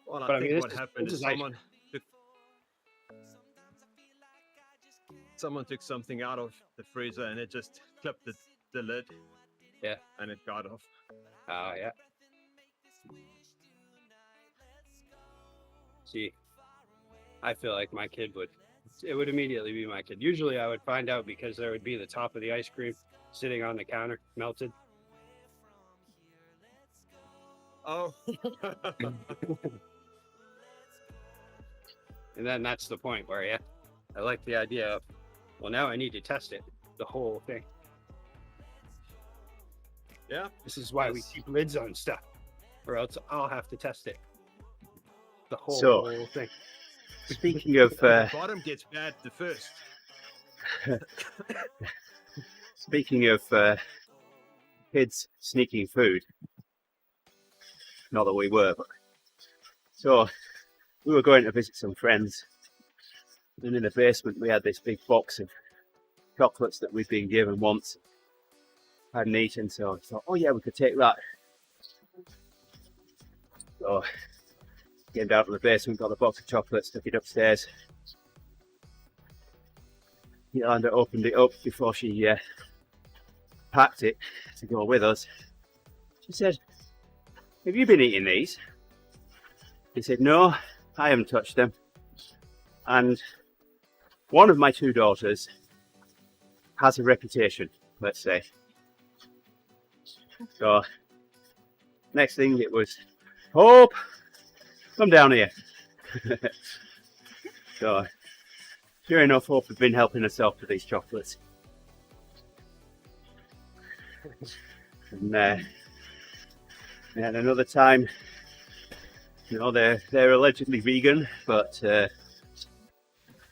Well, But I I mean, think this what is- happened this is is ice someone took something out of the freezer and it just clipped the lid. Yeah. And it got off. Oh, yeah. See, I feel like my kid it would immediately be my kid. Usually I would find out because there would be the top of the ice cream sitting on the counter, melted. Oh. And then that's the point where, yeah, I like the idea of, well, now I need to test it, the whole thing. Yeah. This is why we Yes. keep lids on stuff, or else I'll have to test it. The whole So- thing. Speaking of The bottom gets bad the first. kids sneaking food, not that we were, but so we were going to visit some friends, and in the basement we had this big box of chocolates that we'd been given once, hadn't eaten, so I thought, oh yeah, we could take that. So came down to the basement, got the box of chocolates, took it upstairs. Yolanda opened it up before she packed it to go with us. She said, "Have you been eating these?" He said, "No, I haven't touched them." And one of my two daughters has a reputation, let's say. So next thing it was, "Hope, come down here." So sure enough, Hope had been helping herself to these chocolates. And then another time, you know, they're allegedly vegan, but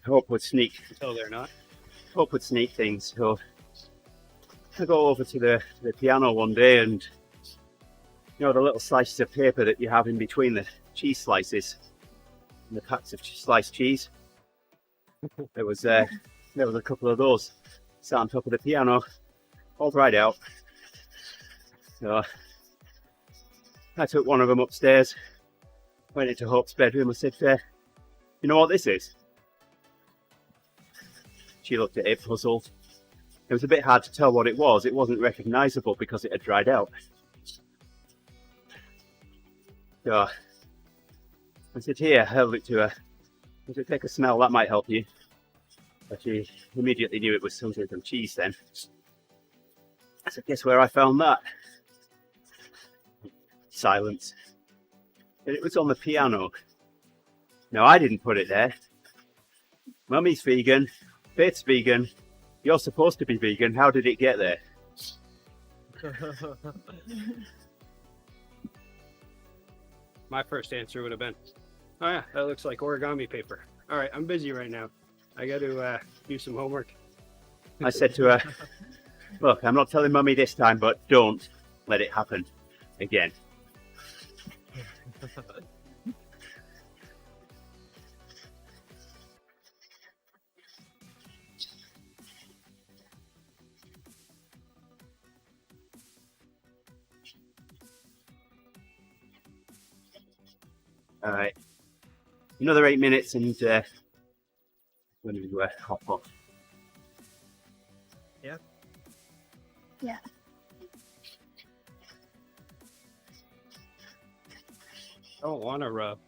Hope would sneak Until they're not. Hope would sneak things. So I go over to the piano one day, and you know the little slices of paper that you have in between the cheese slices and the packs of sliced cheese. There was a couple of those sat on top of the piano, all dried out. So I took one of them upstairs, went into Hope's bedroom and said, "You know what this is?" She looked at it, puzzled. It was a bit hard to tell what it was. It wasn't recognisable because it had dried out. So I said, "Here," held it to her. I said, "Take a smell, that might help you." But she immediately knew it was something from cheese then. I said, "Guess where I found that?" Silence. And it was on the piano. No, I didn't put it there. Mummy's vegan, Faith's vegan, you're supposed to be vegan, how did it get there? My first answer would have been, "Oh yeah, that looks like origami paper. All right, I'm busy right now. I got to do some homework." I said to her, "Look, I'm not telling Mummy this time, but don't let it happen again." All right, another 8 minutes and when do we hop off? Yeah. Yeah. I don't want to rub.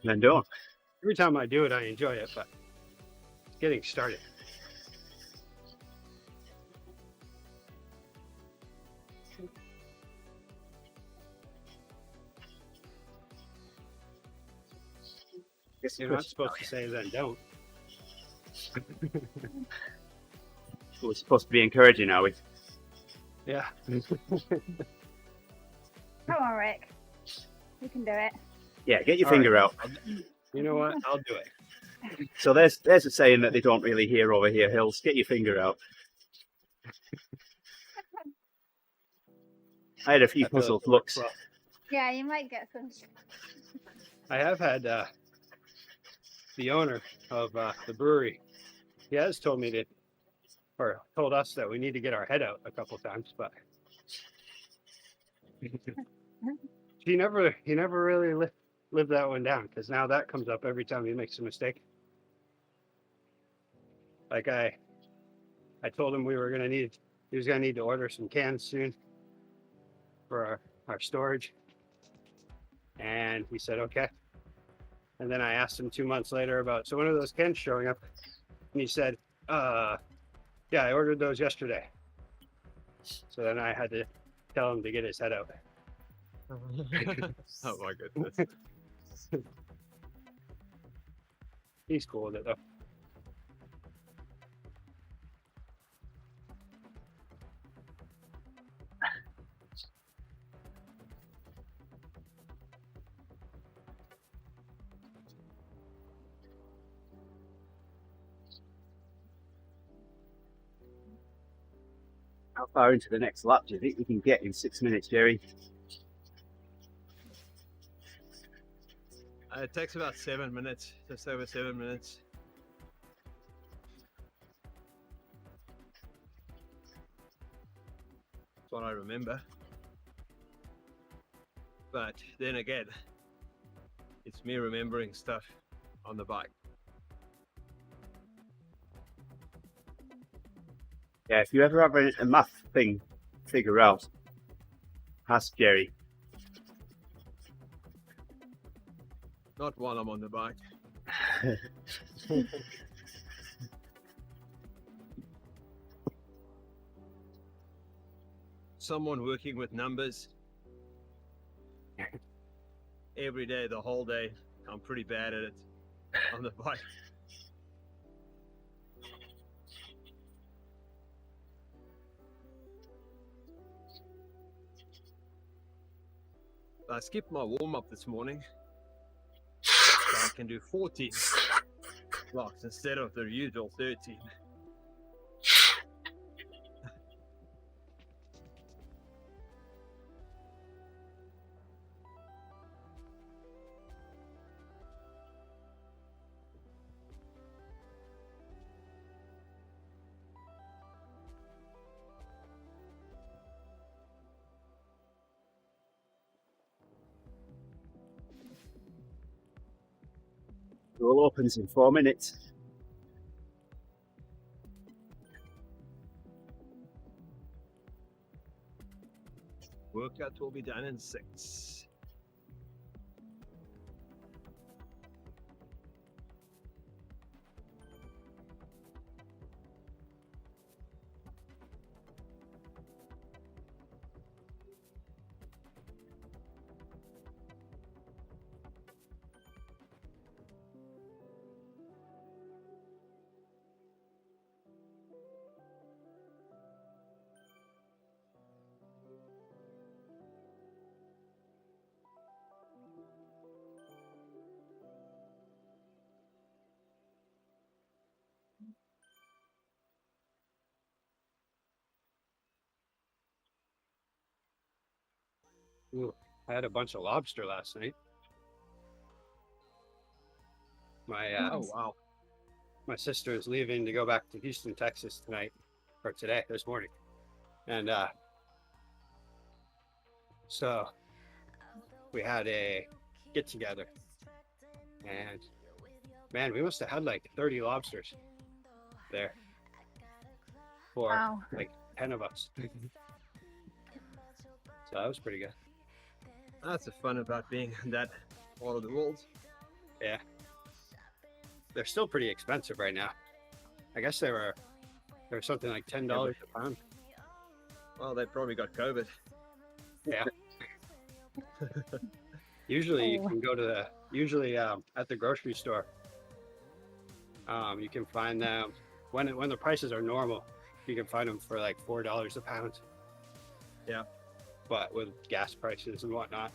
Then don't. Every time I do it, I enjoy it, but it's getting started. You're not supposed to say then don't. We're supposed to be encouraging, are we? Yeah. Come on, Rick. You can do it. Yeah, get your All finger right. out. You know what? I'll do it. So there's a saying that they don't really hear over here, Hills. Get your finger out. I had a few I feel like puzzled it works looks. well. Yeah, you might get some. I have had the owner of the brewery. He has told me or told us that we need to get our head out a couple times, but he never really lived that one down, because now that comes up every time he makes a mistake. Like I told him he was gonna need to order some cans soon for our storage, and he said okay. And then I asked him 2 months later about, so when are those cans showing up? And he said, yeah, I ordered those yesterday. So then I had to tell him to get his head out. Oh my goodness. He's cool with it though. How far into the next lap do you think we can get in 6 minutes, Gerrie? It takes about 7 minutes, just over 7 minutes. That's what I remember. But then again, it's me remembering stuff on the bike. Yeah, if you ever have a math thing to figure out, ask Gerrie. Not while I'm on the bike. Someone working with numbers every day, the whole day. I'm pretty bad at it on the bike. I skipped my warm-up this morning, so I can do 14 blocks instead of the usual 13. It all opens in 4 minutes. Workout will be done in 6. Ooh, I had a bunch of lobster last night. My Oh, wow. my sister is leaving to go back to Houston, Texas tonight, or today, this morning. And so we had a get together, and man, we must have had like 30 lobsters there for Wow. like 10 of us. So that was pretty good. That's the fun about being in that part of the world. Yeah. They're still pretty expensive right now. I guess they were something like $10 a pound. Well, they probably got COVID. Yeah. Usually you Oh. can go to at the grocery store. You can find them when the prices are normal. You can find them for like $4 a pound. Yeah. But with gas prices and whatnot,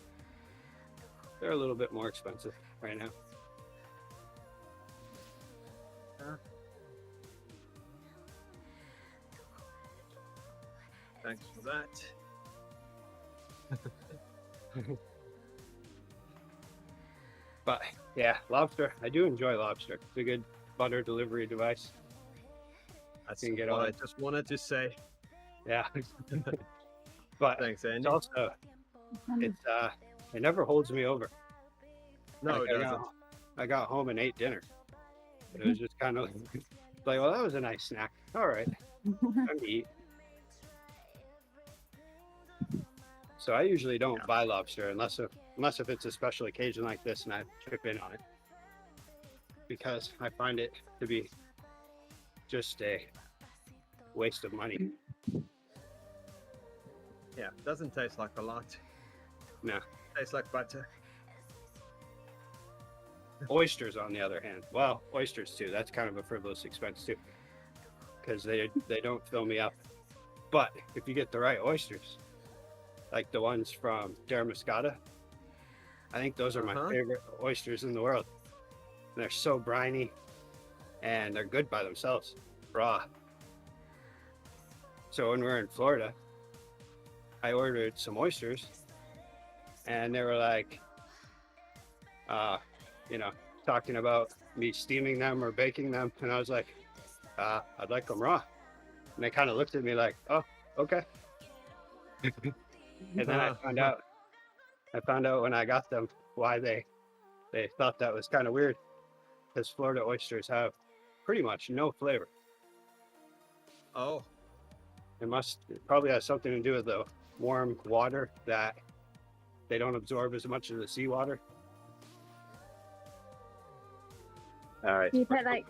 they're a little bit more expensive right now. Thanks for that. But yeah, lobster. I do enjoy lobster. It's a good butter delivery device. That's Can get what on. I just wanted to say. Yeah. But Thanks, it's Andy. also it never holds me over. No, Like, it doesn't. I got home and ate dinner. It was just kind of like, well, that was a nice snack. All right, time to eat. So I usually don't buy lobster unless if it's a special occasion like this and I chip in on it, because I find it to be just a waste of money. Yeah, it doesn't taste like a lot. No. Tastes like butter. Oysters, on the other hand, well, oysters too. That's kind of a frivolous expense too, because they don't fill me up. But if you get the right oysters, like the ones from Daramuscata, I think those are my favorite oysters in the world. And they're so briny, and they're good by themselves, raw. So when we were in Florida, I ordered some oysters, and they were like, talking about me steaming them or baking them, and I was like, I'd like them raw. And they kind of looked at me like, oh, okay. And then I found out when I got them why they thought that was kind of weird, because Florida oysters have pretty much no flavor. Oh, It probably has something to do with the warm water that they don't absorb as much of the seawater. All right. Do you put like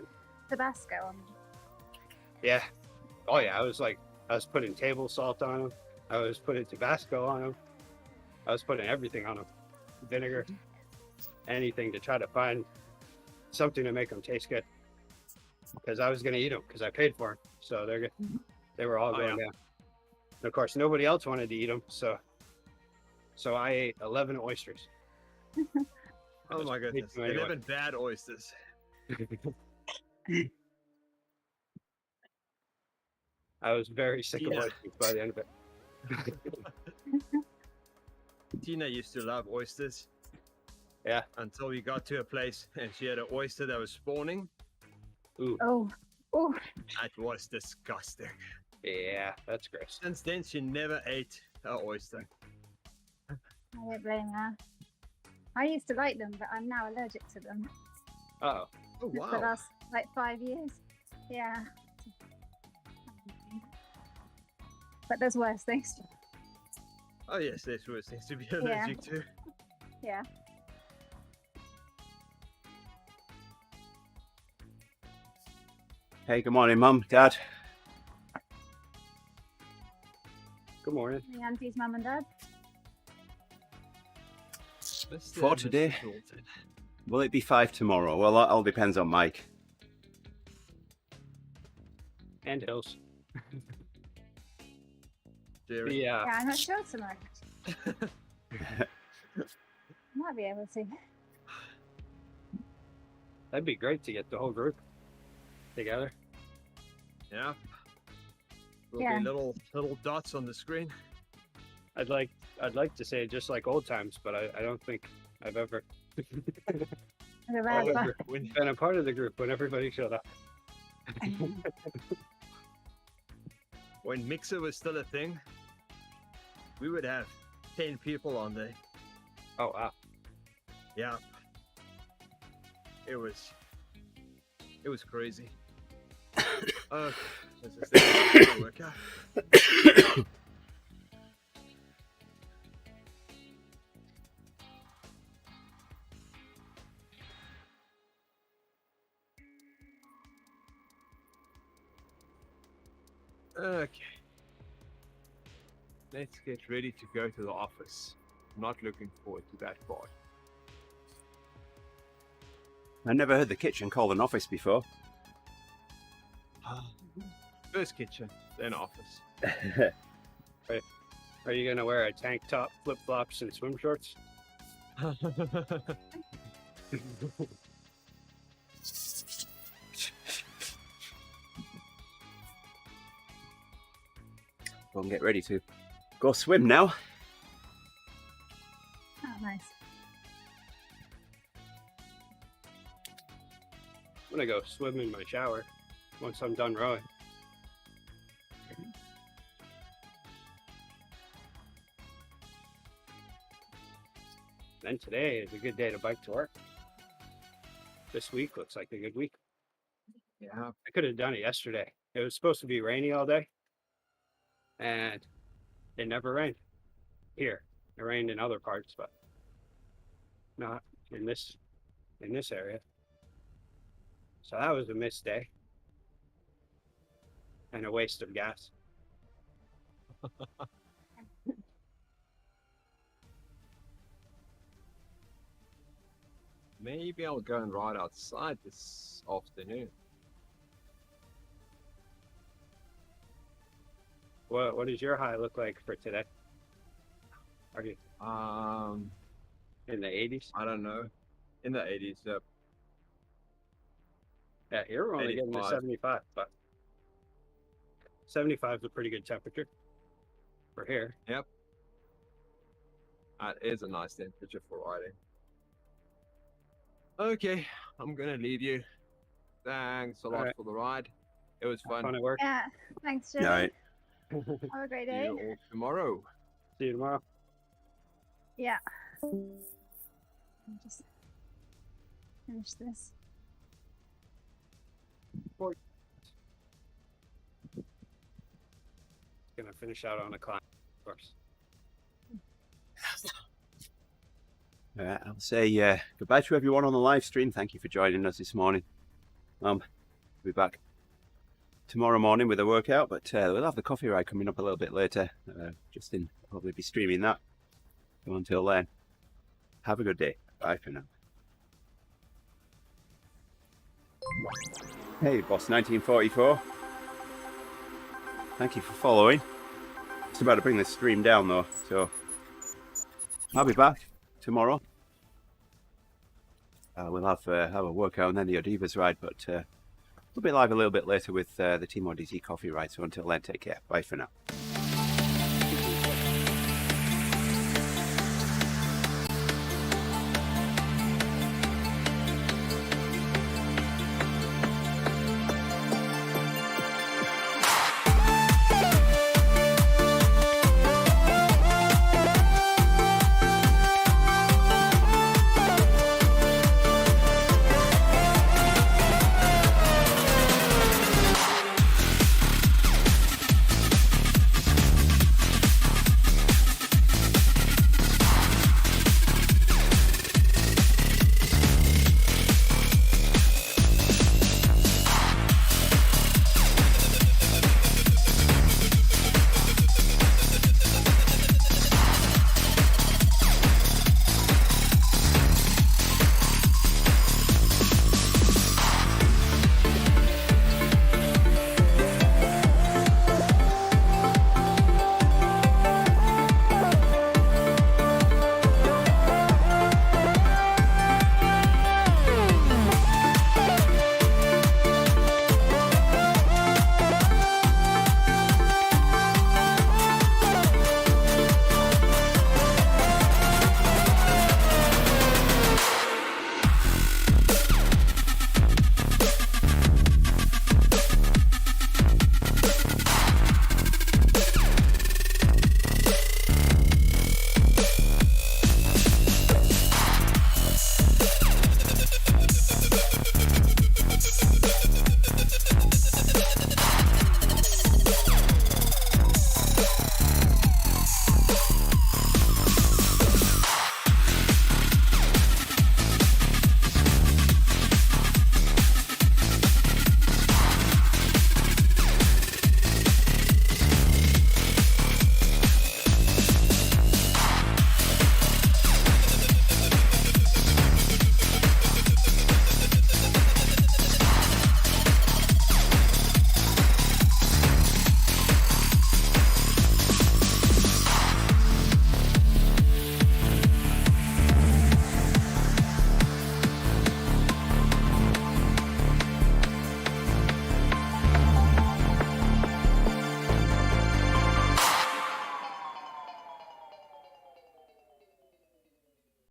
Tabasco on? Yeah. Oh yeah. I was putting table salt on them. I was putting Tabasco on them. I was putting everything on them. Vinegar, anything to try to find something to make them taste good. Because I was going to eat them because I paid for them. So they were all Oh, going yeah. down. And of course, nobody else wanted to eat them. So I ate 11 oysters. Oh my goodness. 11 bad oysters. I was very sick of Yeah. oysters by the end of it. Tina used to love oysters. Yeah. Until we got to a place and she had an oyster that was spawning. Ooh. Oh, oh, That was disgusting. Yeah, that's gross. Since then, she never ate an oyster. I don't blame her. I used to like them, but I'm now allergic to them. Oh, Oh, For the wow. last like 5 years. Yeah. But there's worse things. Oh, yes, there's worse things to be allergic to. Yeah. Hey, good morning, Mum, Dad. good morning. The auntie's mum and dad. Mr. For and today. Mrs. Dalton. Will it be 5 tomorrow? Well, that all depends on Mike. And Hills. Gerrie. Yeah. Yeah, I'm not sure tonight. Might be able to. That'd be great to get the whole group together. Yeah. There'll Yeah. be little dots on the screen. I'd like to say just like old times, but I don't think I've ever The red one. When, been a part of the group when everybody showed up. when Mixer was still a thing, we would have 10 people on there. Oh wow. Yeah. It was crazy. Oh, this is the workout. Okay. Let's get ready to go to the office. Not looking forward to that part. I never heard the kitchen called an office before. First kitchen, then office. Are you gonna wear a tank top, flip flops, and swim shorts? Go and get ready to go swim now. Oh, nice. I'm gonna go swim in my shower once I'm done rowing. Then today is a good day to bike to work. This week looks like a good week. Yeah. I could have done it yesterday. It was supposed to be rainy all day, and it never rained here. It rained in other parts, but not in this area. So that was a missed day and a waste of gas. Maybe I'll go and ride outside this afternoon. What does your high look like for today? Are you in the 80s? I don't know. In the 80s, yep. Yeah, here we're only getting to 85. 75, but 75 is a pretty good temperature for here. That is a nice temperature for riding. Okay, I'm gonna leave you. Thanks a lot Alright. for the ride. It was fun. Fun at work. Yeah. Thanks, Gerrie. All right. Have a great See day. you all tomorrow. See you tomorrow. Yeah. I'll just finish this. Gonna finish out on a climb, of course. I'll say goodbye to everyone on the live stream. Thank you for joining us this morning. We'll be back tomorrow morning with a workout, but we'll have the coffee ride coming up a little bit later. Justin will probably be streaming that. So until then, have a good day. Bye for now. Hey, Boss 1944. Thank you for following. Just about to bring this stream down though, so I'll be back tomorrow. We'll have a workout and then the Odivas ride, but we'll be live a little bit later with the TeamODZ coffee ride. So until then, take care. Bye for now.